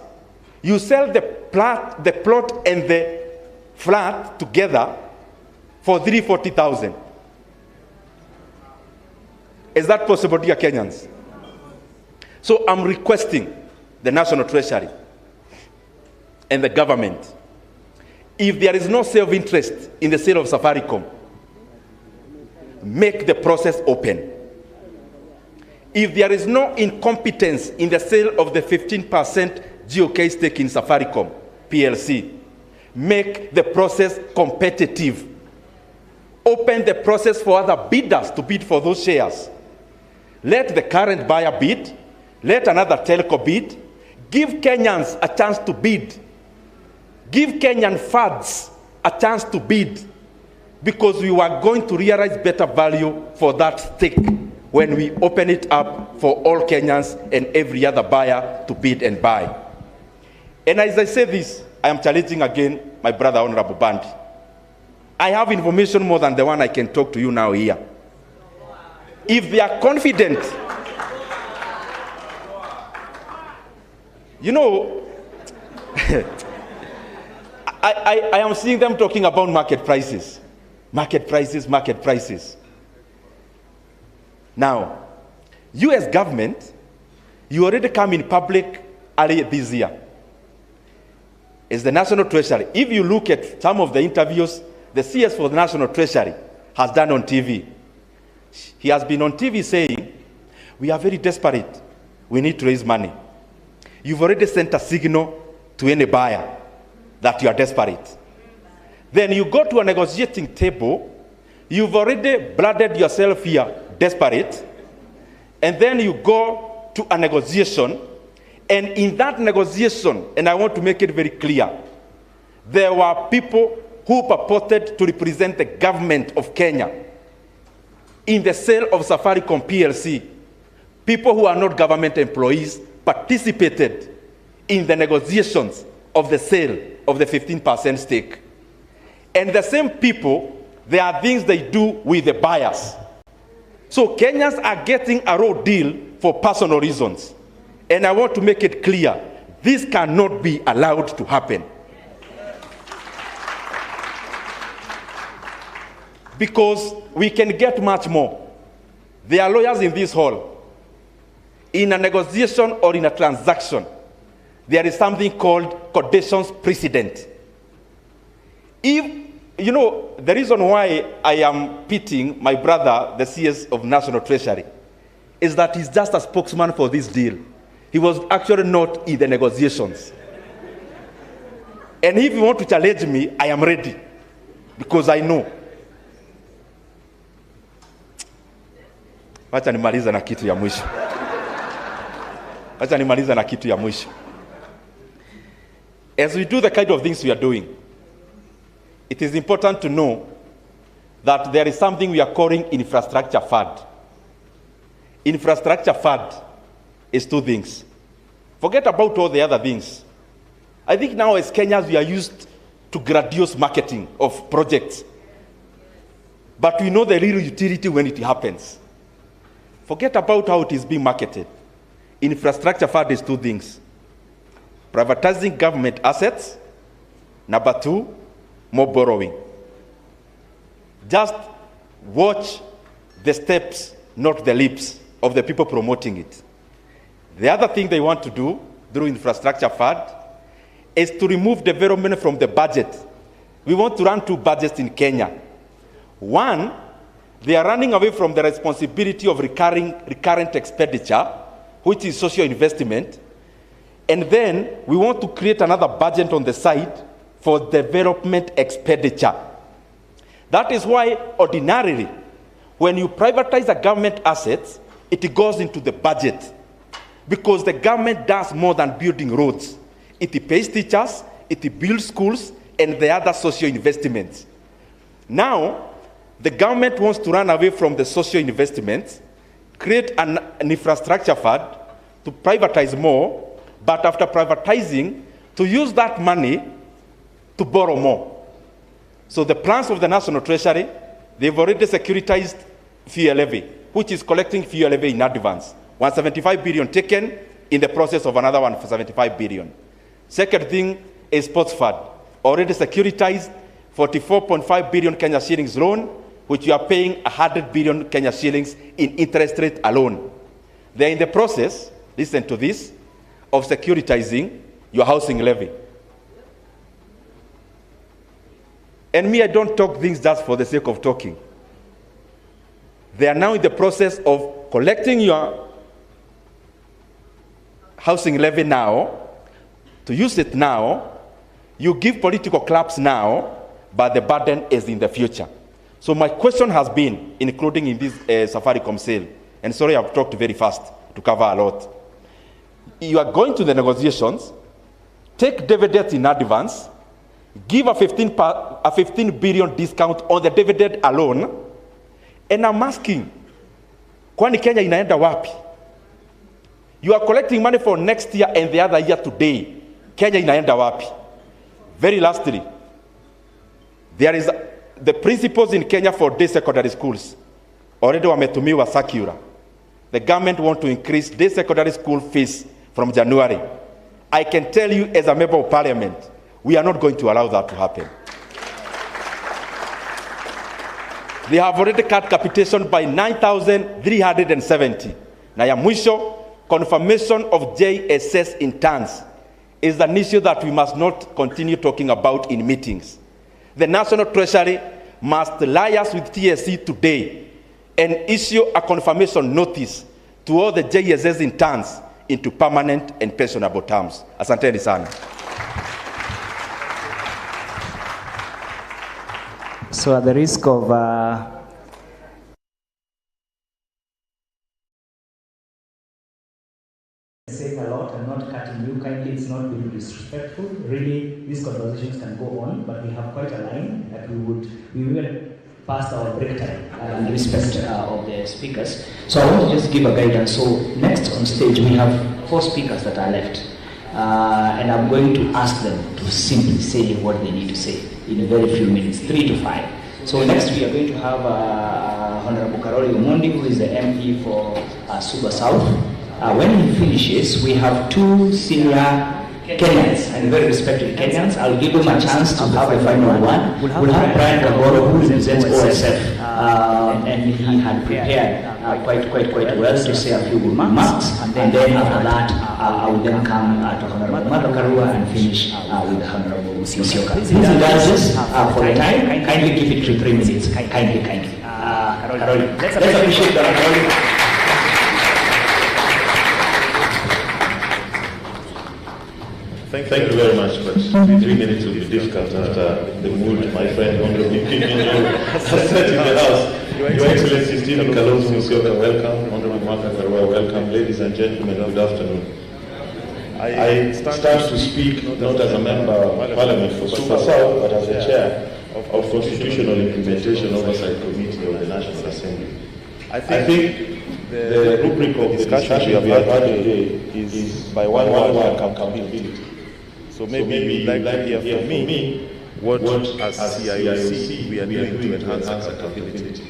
you sell the plot and the flat together for 340,000. Is that possible, dear Kenyans? So I'm requesting the National Treasury and the government, if there is no self-interest in the sale of Safaricom, make the process open. If there is no incompetence in the sale of the 15% GOK stake in Safaricom PLC, make the process competitive. Open the process for other bidders to bid for those shares. Let the current buyer bid, let another telco bid, give Kenyans a chance to bid. Give Kenyan funds a chance to bid, because we are going to realize better value for that stake when we open it up for all Kenyans and every other buyer to bid and buy. And as I say this, I am challenging again my brother, Honorable Bandi. I have information more than the one I can talk to you now here. If they are confident, you know, I am seeing them talking about market prices. Market prices, market prices. Now, you as government, you already come in public early this year. As the National Treasury, if you look at some of the interviews the CS for the National Treasury has done on TV, he has been on TV saying, we are very desperate. We need to raise money. You've already sent a signal to any buyer that you are desperate. Then you go to a negotiating table, you've already blooded yourself here, desperate, and then you go to a negotiation, and in that negotiation, and I want to make it very clear, there were people who purported to represent the government of Kenya in the sale of Safaricom PLC. People who are not government employees participated in the negotiations of the sale of the 15% stake. And the same people, there are things they do with the buyers. So Kenyans are getting a raw deal for personal reasons. And I want to make it clear, this cannot be allowed to happen. Because we can get much more. There are lawyers in this hall. In a negotiation or in a transaction, there is something called conditions precedent. If, you know, the reason why I am pitying my brother, the CS of National Treasury, is that he's just a spokesman for this deal. He was actually not in the negotiations. And if you want to challenge me, I am ready, because I know. Wacha nimaliza na kitu ya mwisho. Acha nimaliza na kitu ya mwisho. As we do the kind of things we are doing, it is important to know that there is something we are calling infrastructure fund. Infrastructure fund is two things. Forget about all the other things. I think now as Kenyans we are used to grandiose marketing of projects. But we know the real utility when it happens. Forget about how it is being marketed. Infrastructure fund is two things. Privatizing government assets. Number two, more borrowing. Just watch the steps, not the lips of the people promoting it. The other thing they want to do through infrastructure fund is to remove development from the budget. We want to run two budgets in Kenya. One, they are running away from the responsibility of recurrent expenditure, which is social investment. And then we want to create another budget on the side for development expenditure. That is why ordinarily, when you privatize a government assets, it goes into the budget. Because the government does more than building roads. It pays teachers, it builds schools, and the other social investments. Now, the government wants to run away from the social investments, create an infrastructure fund to privatize more, but after privatizing, to use that money to borrow more. So the plans of the National Treasury, they've already securitized fuel levy, which is collecting fuel levy in advance. 175 billion taken, in the process of another one for 75 billion. Second thing is sports fund, already securitized 44.5 billion Kenya shillings loan, which you are paying 100 billion Kenya shillings in interest rate alone. They're in the process, listen to this, of securitizing your housing levy. And me, I don't talk things just for the sake of talking. They are now in the process of collecting your housing levy now, to use it now. You give political claps now, but the burden is in the future. So my question has been, including in this Safaricom sale, and sorry I've talked very fast to cover a lot. You are going to the negotiations, take dividends in advance, give a 15 billion discount on the dividend alone, and I'm asking, kwani Kenya inaenda wapi? You are collecting money for next year and the other year today. Kenya inaenda wapi? Very lastly, there is the principals in Kenya for day secondary schools. Already wametumiwa circular. The government want to increase day secondary school fees from January. I can tell you as a member of parliament, we are not going to allow that to happen. They have already cut capitation by 9,370. Na ya mwisho, confirmation of JSS interns is an issue that we must not continue talking about in meetings. The National Treasury must liaise with TSC today and issue a confirmation notice to all the JSS interns into permanent and pensionable terms. Asanteni sana. So at the risk of saying a lot and not cutting you, kindly, it's not being disrespectful. Really, these conversations can go on, but we have quite a line that we will past our break time in respect of the speakers. So I want to just give a guidance. So next on stage, we have 4 speakers that are left. And I'm going to ask them to simply say what they need to say in a very few minutes, 3 to 5. So next we are going to have Honorable Karua Omondi, who is the MP for Suba South. When he finishes, we have 2 senior Kenyans and very respected Kenyans. I'll give them a chance to have the final one. We'll have Brian Kagoro, who represents OSF, and he had prepared quite well to say a few remarks. And then after that, I will then come to Honorable Karua and finish with the Honorable Musyoka. These indulgences for the time, kindly give it to 3 minutes. Kindly. Let's appreciate that. Thank you very much, but 3 minutes will be difficult after the mood my friend Honorable Nyoro has set in the house. Your Excellency Stephen Kalonzo Musyoka, welcome. Honorable Karua, welcome. Ladies and gentlemen, good afternoon. I stand to speak not as a member of Parliament for Super South, but as the chair of Constitutional Implementation Oversight Committee of the National Assembly. I think the rubric of discussion we have had today is by one word, accountability. So maybe you'd like to hear from me what as CIOC we are doing to enhance accountability.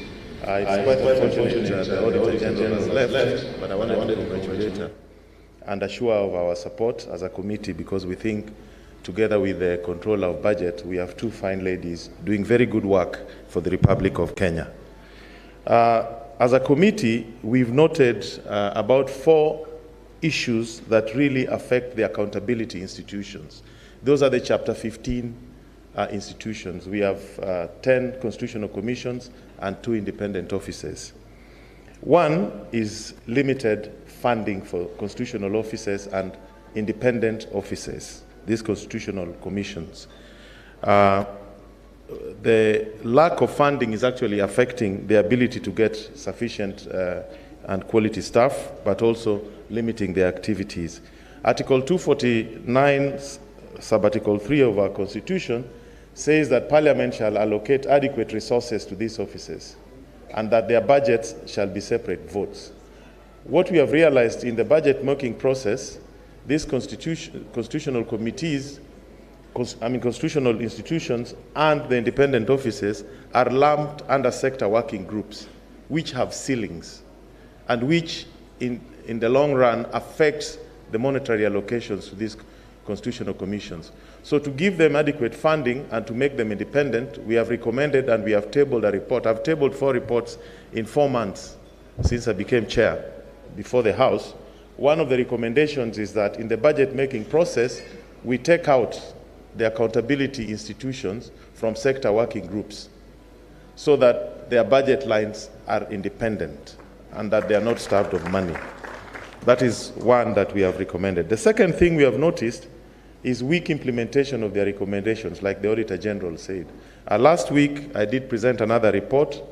It's quite unfortunate that the Auditor General has left, but I want to congratulate her and assure of our support as a committee, because we think together with the controller of budget, we have two fine ladies doing very good work for the Republic of Kenya. As a committee, we've noted about 4 issues that really affect the accountability institutions. Those are the Chapter 15 institutions. We have 10 constitutional commissions and 2 independent offices. One is limited funding for constitutional offices and independent offices, these constitutional commissions. The lack of funding is actually affecting the ability to get sufficient and quality staff, but also limiting their activities. Article 249, sub-article 3 of our Constitution says that Parliament shall allocate adequate resources to these offices and that their budgets shall be separate votes. What we have realized in the budget making process, these constitutional committees, constitutional institutions and the independent offices are lumped under sector working groups, which have ceilings and which in the long run affects the monetary allocations to these constitutional commissions. So to give them adequate funding and to make them independent, we have recommended and we have tabled a report. I've tabled 4 reports in 4 months since I became chair before the House. One of the recommendations is that in the budget making process, we take out the accountability institutions from sector working groups so that their budget lines are independent and that they are not starved of money. That is one that we have recommended. The second thing we have noticed is weak implementation of their recommendations, like the Auditor General said. Last week, I did present another report,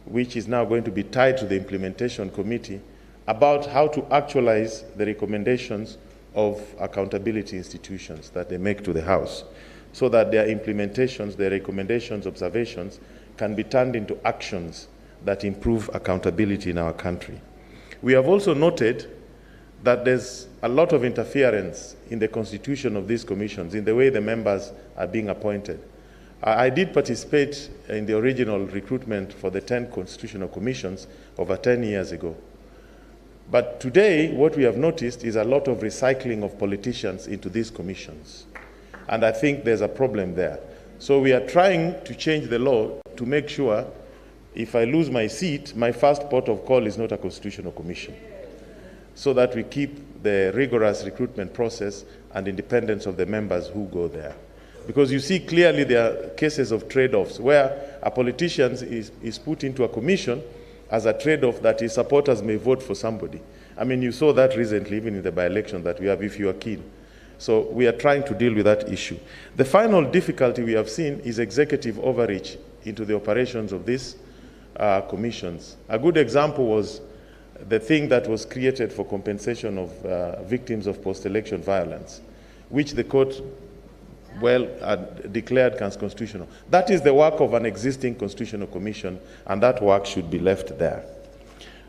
which is now going to be tied to the implementation committee, about how to actualize the recommendations of accountability institutions that they make to the House, so that their implementations, their recommendations, observations can be turned into actions that improve accountability in our country. We have also noted that there's a lot of interference in the constitution of these commissions, in the way the members are being appointed. I did participate in the original recruitment for the 10 constitutional commissions over 10 years ago. But today, what we have noticed is a lot of recycling of politicians into these commissions. And I think there's a problem there. So we are trying to change the law to make sure if I lose my seat, my first port of call is not a constitutional commission, so that we keep the rigorous recruitment process and independence of the members who go there. Because you see clearly there are cases of trade-offs where a politician is put into a commission as a trade-off that his supporters may vote for somebody. I mean, you saw that recently, even in the by-election that we have, if you are keen. So we are trying to deal with that issue. The final difficulty we have seen is executive overreach into the operations of these commissions. A good example was the thing that was created for compensation of victims of post-election violence, which the court declared constitutional. That is the work of an existing constitutional commission, and that work should be left there.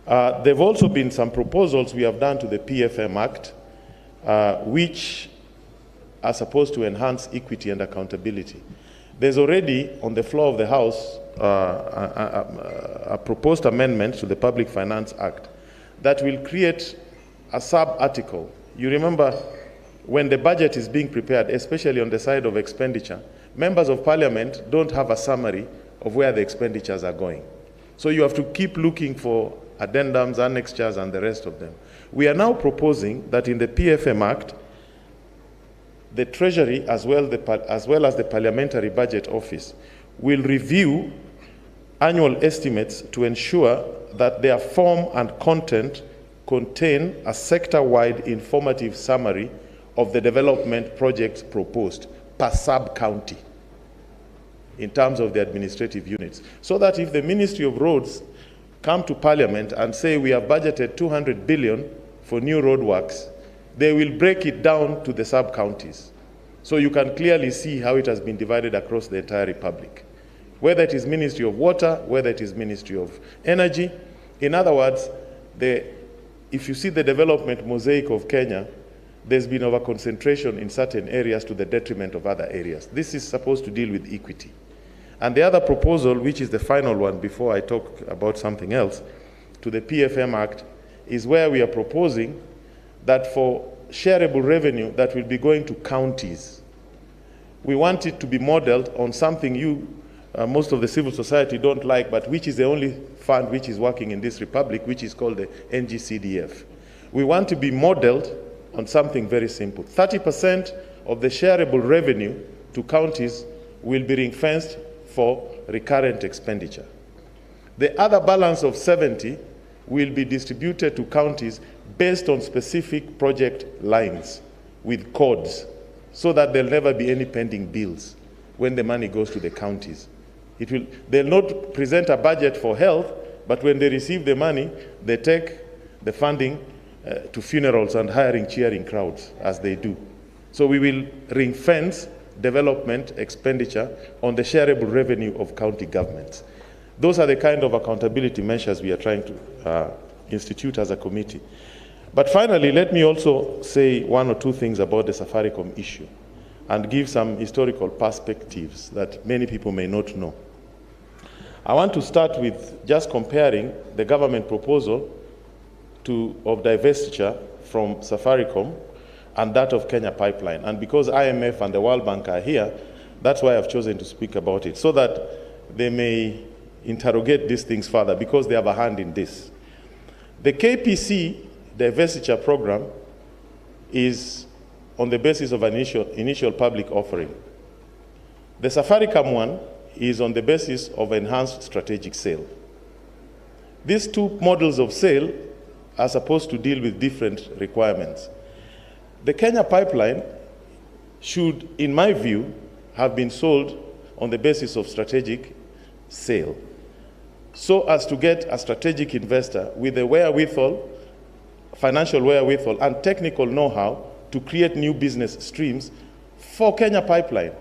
There have also been some proposals we have done to the PFM Act, which are supposed to enhance equity and accountability. There's already on the floor of the House a proposed amendment to the Public Finance Act that will create a sub-article. You remember when the budget is being prepared, especially on the side of expenditure, members of parliament don't have a summary of where the expenditures are going. So you have to keep looking for addendums, annexures, and the rest of them. We are now proposing that in the PFM Act, the Treasury, as well as the Parliamentary Budget Office, will review annual estimates to ensure that their form and content contain a sector-wide informative summary of the development projects proposed per sub-county in terms of the administrative units. So that if the Ministry of Roads come to Parliament and say we have budgeted 200 billion for new roadworks, they will break it down to the sub-counties. So you can clearly see how it has been divided across the entire republic. Whether it is Ministry of Water, whether it is Ministry of Energy. In other words, if you see the development mosaic of Kenya, there's been over-concentration in certain areas to the detriment of other areas. This is supposed to deal with equity. And the other proposal, which is the final one before I talk about something else, to the PFM Act, is where we are proposing that for shareable revenue that will be going to counties, we want it to be modeled on something most of the civil society don't like, but which is the only fund which is working in this republic, which is called the NGCDF. We want to be modeled on something very simple. 30% of the shareable revenue to counties will be ring-fenced for recurrent expenditure. The other balance of 70 will be distributed to counties based on specific project lines with codes, so that there'll never be any pending bills when the money goes to the counties. They'll not present a budget for health, but when they receive the money, they take the funding to funerals and hiring cheering crowds, as they do. So we will ring-fence development expenditure on the shareable revenue of county governments. Those are the kind of accountability measures we are trying to institute as a committee. But finally, let me also say one or two things about the Safaricom issue and give some historical perspectives that many people may not know. I want to start with just comparing the government proposal of divestiture from Safaricom and that of Kenya Pipeline. And because IMF and the World Bank are here, that's why I've chosen to speak about it, so that they may interrogate these things further, because they have a hand in this. The KPC divestiture program is on the basis of an initial public offering. The Safaricom one is on the basis of enhanced strategic sale. These two models of sale are supposed to deal with different requirements. The Kenya Pipeline should, in my view, have been sold on the basis of strategic sale, so as to get a strategic investor with the wherewithal, financial wherewithal, and technical know-how to create new business streams for Kenya Pipeline.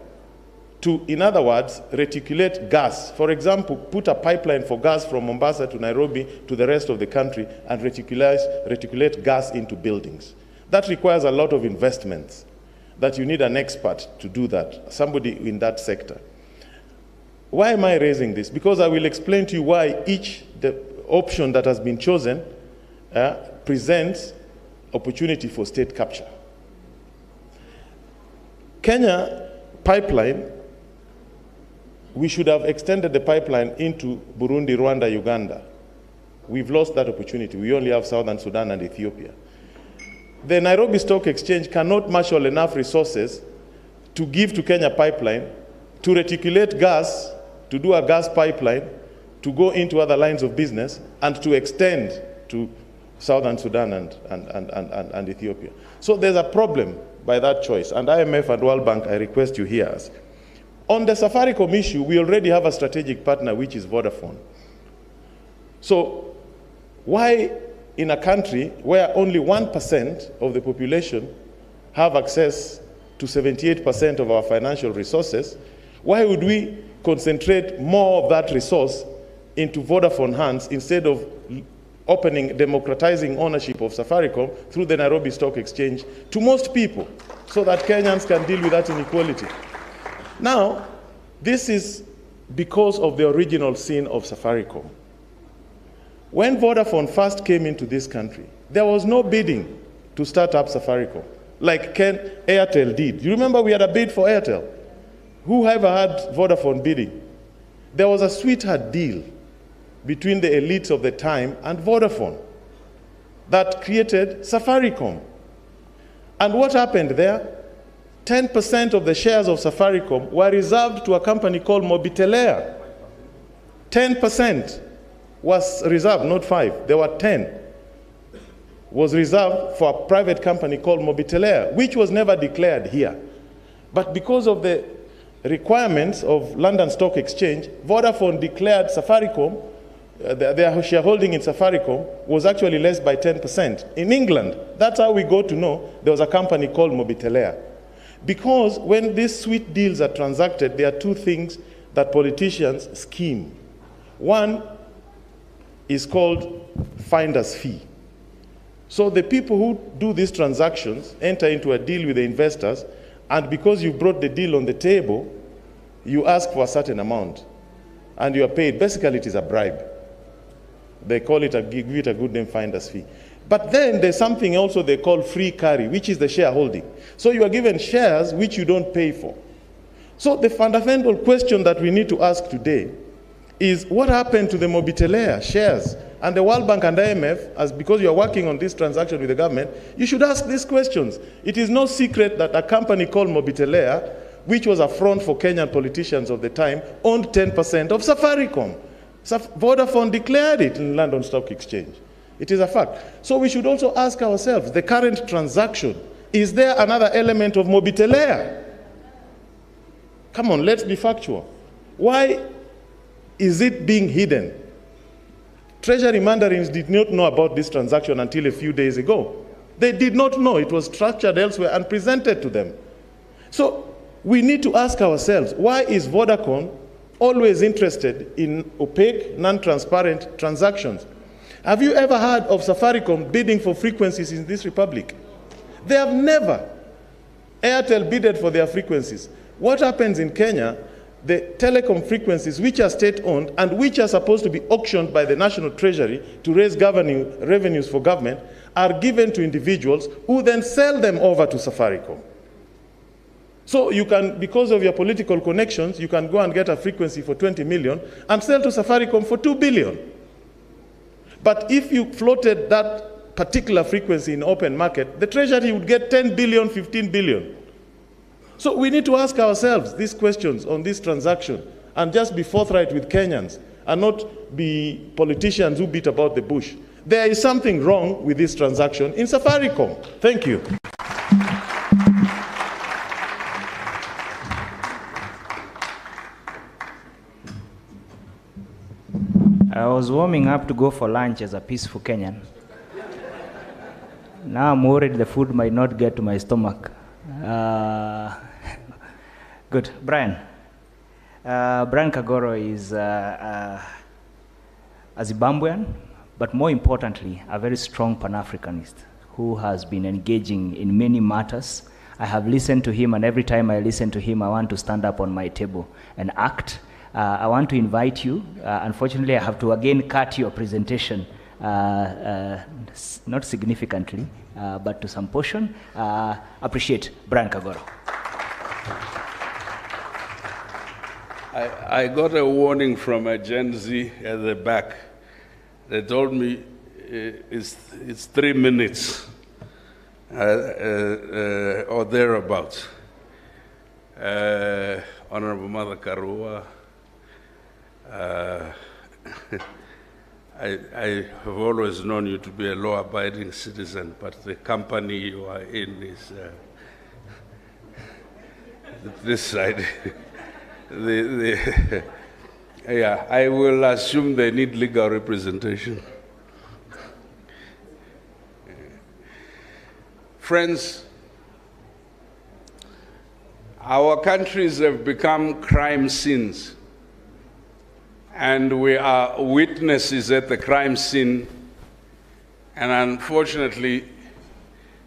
To, in other words, reticulate gas. For example, put a pipeline for gas from Mombasa to Nairobi to the rest of the country and reticulate gas into buildings. That requires a lot of investments, that you need an expert to do that, somebody in that sector. Why am I raising this? Because I will explain to you why the option that has been chosen presents opportunity for state capture. Kenya Pipeline, we should have extended the pipeline into Burundi, Rwanda, Uganda. We've lost that opportunity. We only have Southern Sudan and Ethiopia. The Nairobi Stock Exchange cannot marshal enough resources to give to Kenya Pipeline to reticulate gas, to do a gas pipeline, to go into other lines of business, and to extend to Southern Sudan and Ethiopia. So there's a problem by that choice. And IMF and World Bank, I request you hear us. On the Safaricom issue, we already have a strategic partner, which is Vodafone. So why, in a country where only 1% of the population have access to 78% of our financial resources, why would we concentrate more of that resource into Vodafone hands instead of democratizing ownership of Safaricom through the Nairobi Stock Exchange to most people, so that Kenyans can deal with that inequality? Now, this is because of the original sin of Safaricom. When Vodafone first came into this country, there was no bidding to start up Safaricom, like Airtel did. You remember we had a bid for Airtel? Who ever had Vodafone bidding? There was a sweetheart deal between the elites of the time and Vodafone that created Safaricom. And what happened there? 10% of the shares of Safaricom were reserved to a company called Mobitelea. 10% was reserved, not 5. There were 10. Was reserved for a private company called Mobitelea, which was never declared here. But because of the requirements of London Stock Exchange, Vodafone declared Safaricom their shareholding in Safaricom was actually less by 10%. In England, that's how we got to know there was a company called Mobitelea. Because when these sweet deals are transacted, there are two things that politicians scheme. One is called finder's fee. So the people who do these transactions enter into a deal with the investors, and because you brought the deal on the table, you ask for a certain amount, and you are paid. Basically, it is a bribe. They call it give it a good name, finder's fee. But then there's something also they call free carry, which is the shareholding. So you are given shares which you don't pay for. So the fundamental question that we need to ask today is what happened to the Mobitelea shares? And the World Bank and IMF, as because you are working on this transaction with the government, you should ask these questions. It is no secret that a company called Mobitelea, which was a front for Kenyan politicians of the time, owned 10% of Safaricom. Vodafone declared it in London Stock Exchange. It is a fact. So we should also ask ourselves, the current transaction, is there another element of Mobitelea? Come on, let's be factual. Why is it being hidden? Treasury mandarins did not know about this transaction until a few days ago. They did not know. It was structured elsewhere and presented to them. So we need to ask ourselves, why is Vodacom always interested in opaque, non-transparent transactions? Have you ever heard of Safaricom bidding for frequencies in this republic? They have never. Airtel bidded for their frequencies. What happens in Kenya, the telecom frequencies which are state-owned and which are supposed to be auctioned by the National Treasury to raise revenues for government are given to individuals who then sell them over to Safaricom. So you can, because of your political connections, you can go and get a frequency for 20 million and sell to Safaricom for 2 billion. But if you floated that particular frequency in open market, the Treasury would get 10 billion, 15 billion. So we need to ask ourselves these questions on this transaction and just be forthright with Kenyans and not be politicians who beat about the bush. There is something wrong with this transaction in Safaricom. Thank you. I was warming up to go for lunch as a peaceful Kenyan. Now I'm worried the food might not get to my stomach. Good. Brian. Brian Kagoro is a Zimbabwean, but more importantly, a very strong Pan-Africanist who has been engaging in many matters. I have listened to him, and every time I listen to him, I want to stand up on my table and act. I want to invite you. Unfortunately, I have to again cut your presentation, not significantly, but to some portion. Appreciate Brian Kagoro. I got a warning from a Gen Z at the back. They told me it's 3 minutes or thereabouts. Honorable Mother Karua, I have always known you to be a law-abiding citizen, but the company you are in is this side. Yeah, I will assume they need legal representation. Friends, our countries have become crime scenes, and we are witnesses at the crime scene, and unfortunately,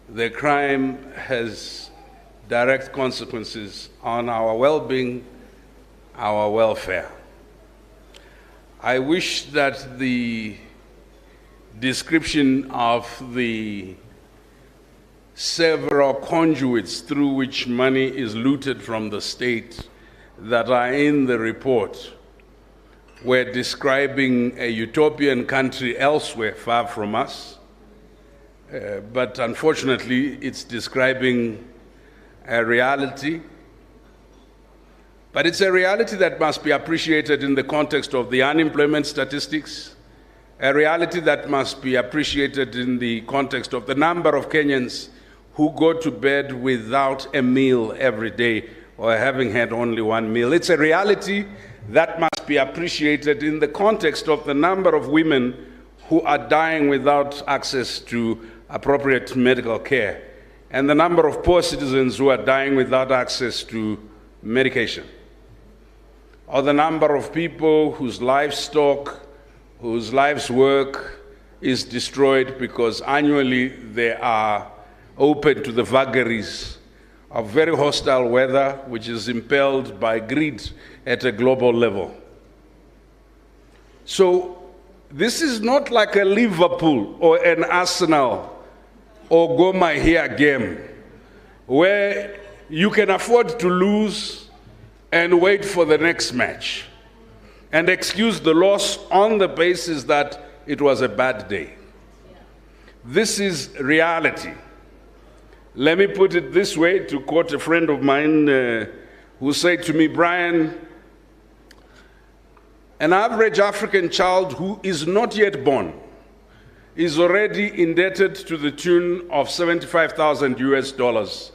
the crime has direct consequences on our well-being, our welfare. I wish that the description of the several conduits through which money is looted from the state that are in the report were describing a utopian country elsewhere far from us, but unfortunately it's describing a reality. But it's a reality that must be appreciated in the context of the unemployment statistics, a reality that must be appreciated in the context of the number of Kenyans who go to bed without a meal every day, or having had only one meal. It's a reality that must be appreciated in the context of the number of women who are dying without access to appropriate medical care, and the number of poor citizens who are dying without access to medication, or the number of people whose livestock, whose life's work is destroyed because annually they are open to the vagaries of very hostile weather, which is impelled by greed at a global level. So this is not like a Liverpool or an Arsenal or Go My Here game where you can afford to lose and wait for the next match and excuse the loss on the basis that it was a bad day. This is reality. Let me put it this way, to quote a friend of mine who said to me, Brian, an average African child who is not yet born is already indebted to the tune of 75,000 US dollars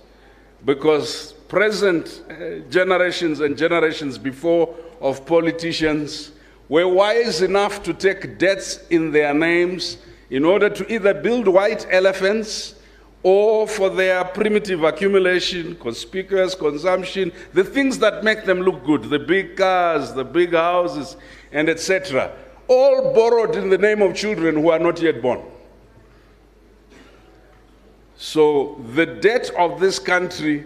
because present generations and generations before of politicians were wise enough to take debts in their names in order to either build white elephants or for their primitive accumulation, conspicuous consumption, the things that make them look good, the big cars, the big houses, and etc., all borrowed in the name of children who are not yet born. So the debt of this country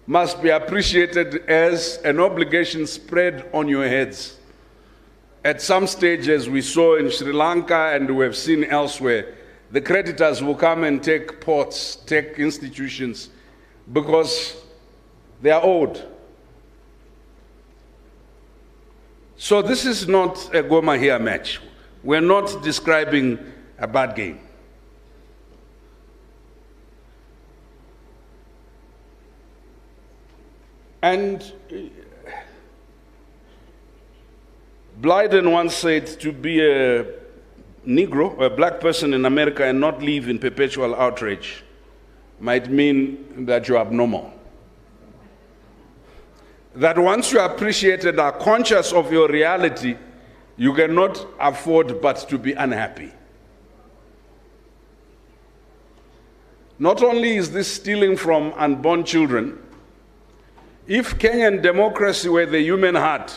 must be appreciated as an obligation spread on your heads. At some stage, as we saw in Sri Lanka and we have seen elsewhere, the creditors will come and take ports, take institutions, because they are owed. So this is not a Goma here match. We're not describing a bad game. And Blyden once said, to be a Negro, or a black person in America and not live in perpetual outrage might mean that you're abnormal. That once you are appreciated, are conscious of your reality, you cannot afford but to be unhappy. Not only is this stealing from unborn children, if Kenyan democracy were the human heart,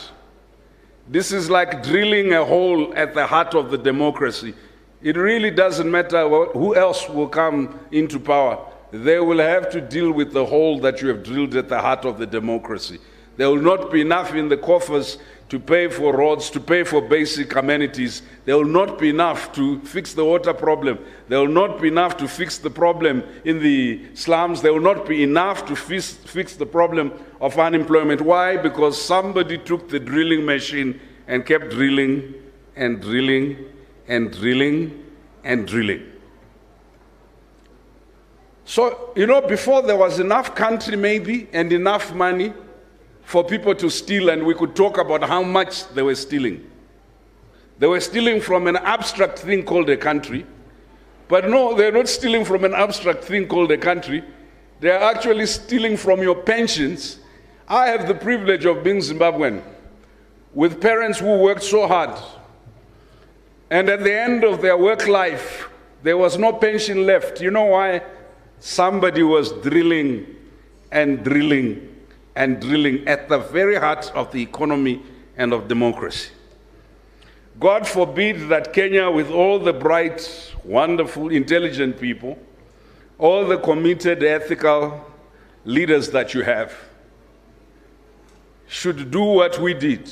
this is like drilling a hole at the heart of the democracy. It really doesn't matter who else will come into power. They will have to deal with the hole that you have drilled at the heart of the democracy. There will not be enough in the coffers to pay for roads, to pay for basic amenities. There will not be enough to fix the water problem. There will not be enough to fix the problem in the slums. There will not be enough to fix the problem of unemployment. Why? Because somebody took the drilling machine and kept drilling and drilling and drilling and drilling. So, you know, before there was enough country maybe and enough money for people to steal, and we could talk about how much they were stealing. They were stealing from an abstract thing called a country. But no, they're not stealing from an abstract thing called a country. They're actually stealing from your pensions. I have the privilege of being Zimbabwean, with parents who worked so hard. And at the end of their work life, there was no pension left. You know why? Somebody was drilling and drilling and drilling at the very heart of the economy and of democracy. God forbid that Kenya, with all the bright, wonderful, intelligent people, all the committed, ethical leaders that you have, should do what we did.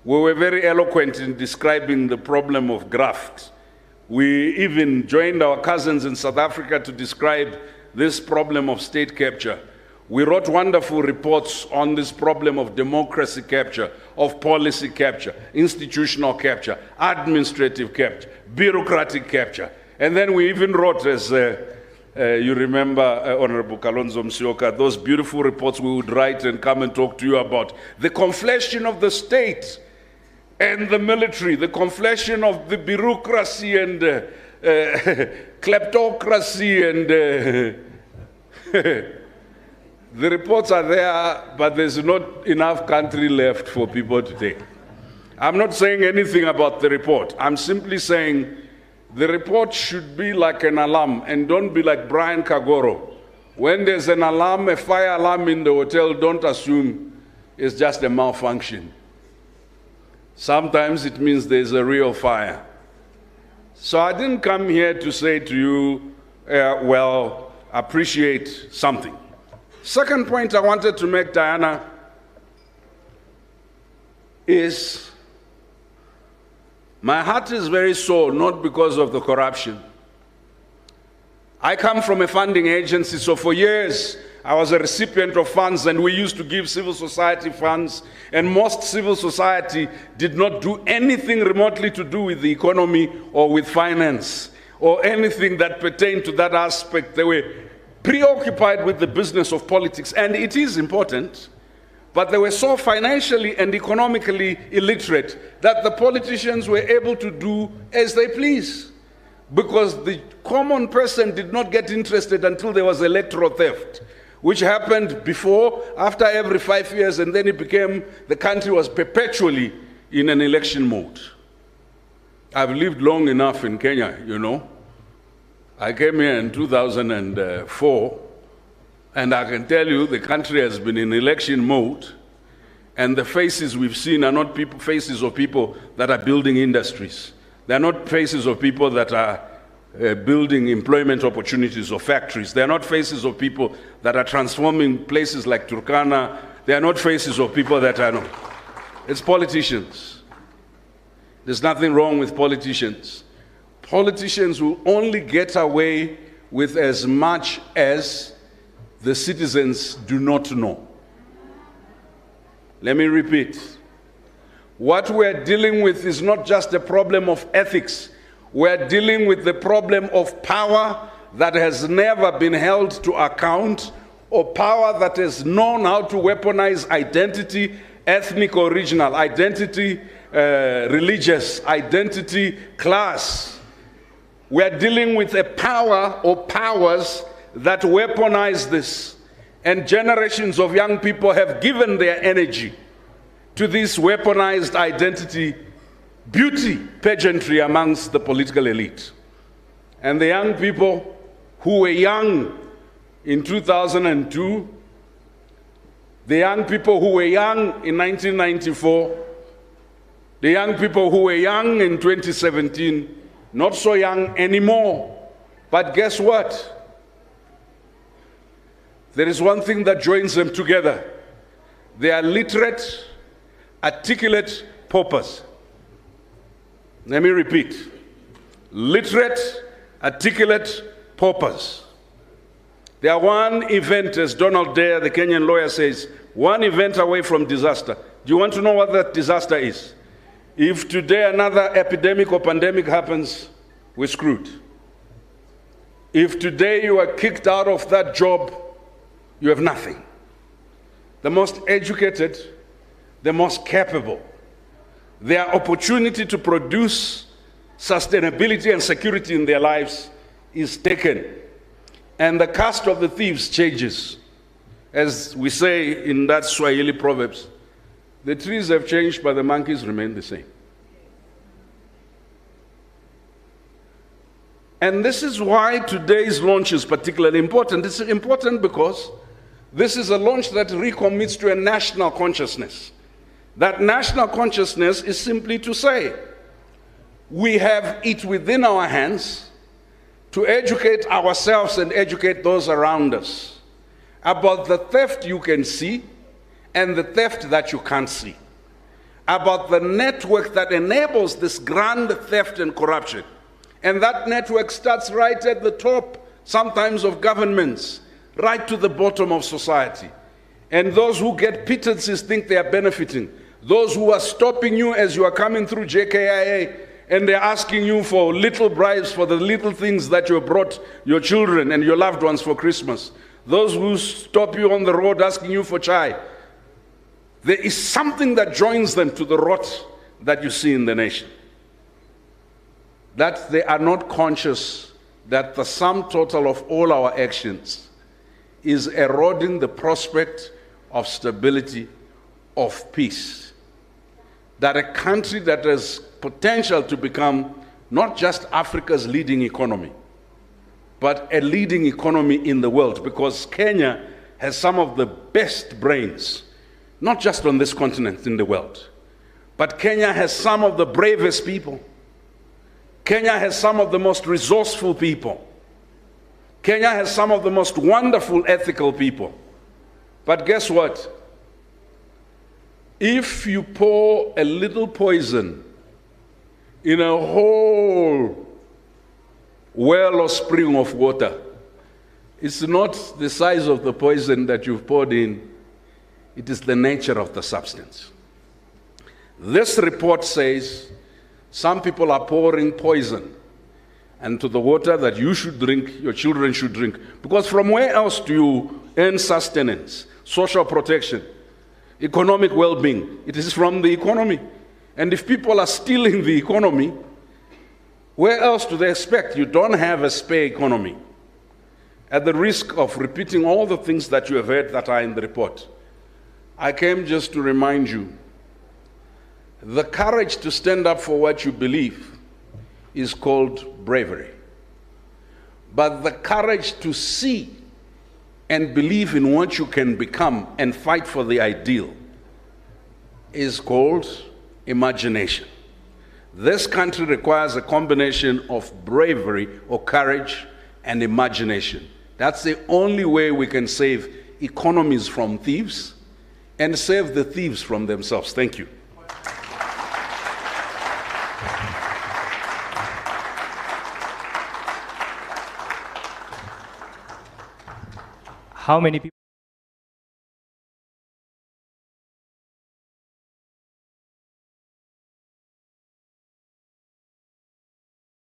We were very eloquent in describing the problem of graft. We even joined our cousins in South Africa to describe this problem of state capture. We wrote wonderful reports on this problem of democracy capture, of policy capture, institutional capture, administrative capture, bureaucratic capture. And then we even wrote, as you remember, Honorable Kalonzo Musyoka, those beautiful reports we would write and come and talk to you about. The conflation of the state and the military, the conflation of the bureaucracy and kleptocracy and The reports are there, but there's not enough country left for people to take. I'm not saying anything about the report. I'm simply saying the report should be like an alarm and don't be like Brian Kagoro. When there's an alarm, a fire alarm in the hotel, don't assume it's just a malfunction. Sometimes it means there's a real fire. So I didn't come here to say to you, well, appreciate something. Second point I wanted to make, Diana, is my heart is very sore, not because of the corruption. I come from a funding agency, so for years I was a recipient of funds, and we used to give civil society funds, and most civil society did not do anything remotely to do with the economy or with finance or anything that pertained to that aspect. They were preoccupied with the business of politics, and it is important, but they were so financially and economically illiterate that the politicians were able to do as they please, because the common person did not get interested until there was electoral theft, which happened before, after every 5 years, and then it became, the country was perpetually in an election mode. I've lived long enough in Kenya, you know. I came here in 2004, and I can tell you the country has been in election mode, and the faces we've seen are not faces of people that are building industries. They're not faces of people that are building employment opportunities or factories. They're not faces of people that are transforming places like Turkana. They're not faces of people that are not. It's politicians. There's nothing wrong with politicians. Politicians will only get away with as much as the citizens do not know. Let me repeat. What we're dealing with is not just a problem of ethics. We're dealing with the problem of power that has never been held to account, or power that has known how to weaponize identity, ethnic or regional, identity, religious, identity, class. We're dealing with a power or powers that weaponize this. And generations of young people have given their energy to this weaponized identity, beauty, pageantry amongst the political elite. And the young people who were young in 2002, the young people who were young in 1994, the young people who were young in 2017, not so young anymore. But guess what? There is one thing that joins them together. They are literate, articulate paupers. Let me repeat. Literate, articulate paupers. They are one event, as Donald Dare, the Kenyan lawyer, says, one event away from disaster. Do you want to know what that disaster is? If today another epidemic or pandemic happens, we're screwed. If today you are kicked out of that job, you have nothing. The most educated, the most capable, their opportunity to produce sustainability and security in their lives is taken. And the cast of the thieves changes. As we say in that Swahili proverbs, the trees have changed, but the monkeys remain the same. And this is why today's launch is particularly important. It's important because this is a launch that recommits to a national consciousness. That national consciousness is simply to say, we have it within our hands to educate ourselves and educate those around us about the theft you can see and the theft that you can't see, about the network that enables this grand theft and corruption. And that network starts right at the top, sometimes of governments, right to the bottom of society. And those who get pittances think they are benefiting. Those who are stopping you as you are coming through JKIA, and they're asking you for little bribes for the little things that you brought your children and your loved ones for Christmas. Those who stop you on the road asking you for chai. There is something that joins them to the rot that you see in the nation. That they are not conscious that the sum total of all our actions is eroding the prospect of stability, of peace. That a country that has potential to become not just Africa's leading economy, but a leading economy in the world, because Kenya has some of the best brains, not just on this continent, in the world, but Kenya has some of the bravest people. Kenya has some of the most resourceful people. Kenya has some of the most wonderful ethical people. But guess what? If you pour a little poison in a whole well or spring of water, it's not the size of the poison that you've poured in, it is the nature of the substance. This report says some people are pouring poison into the water that you should drink, your children should drink. Because from where else do you earn sustenance, social protection, economic well-being? It is from the economy. And if people are stealing the economy, where else do they expect? You don't have a spare economy. At the risk of repeating all the things that you have heard that are in the report, I came just to remind you, the courage to stand up for what you believe is called bravery. But the courage to see and believe in what you can become and fight for the ideal is called imagination. This country requires a combination of bravery or courage and imagination. That's the only way we can save economies from thieves and save the thieves from themselves. Thank you. How many people?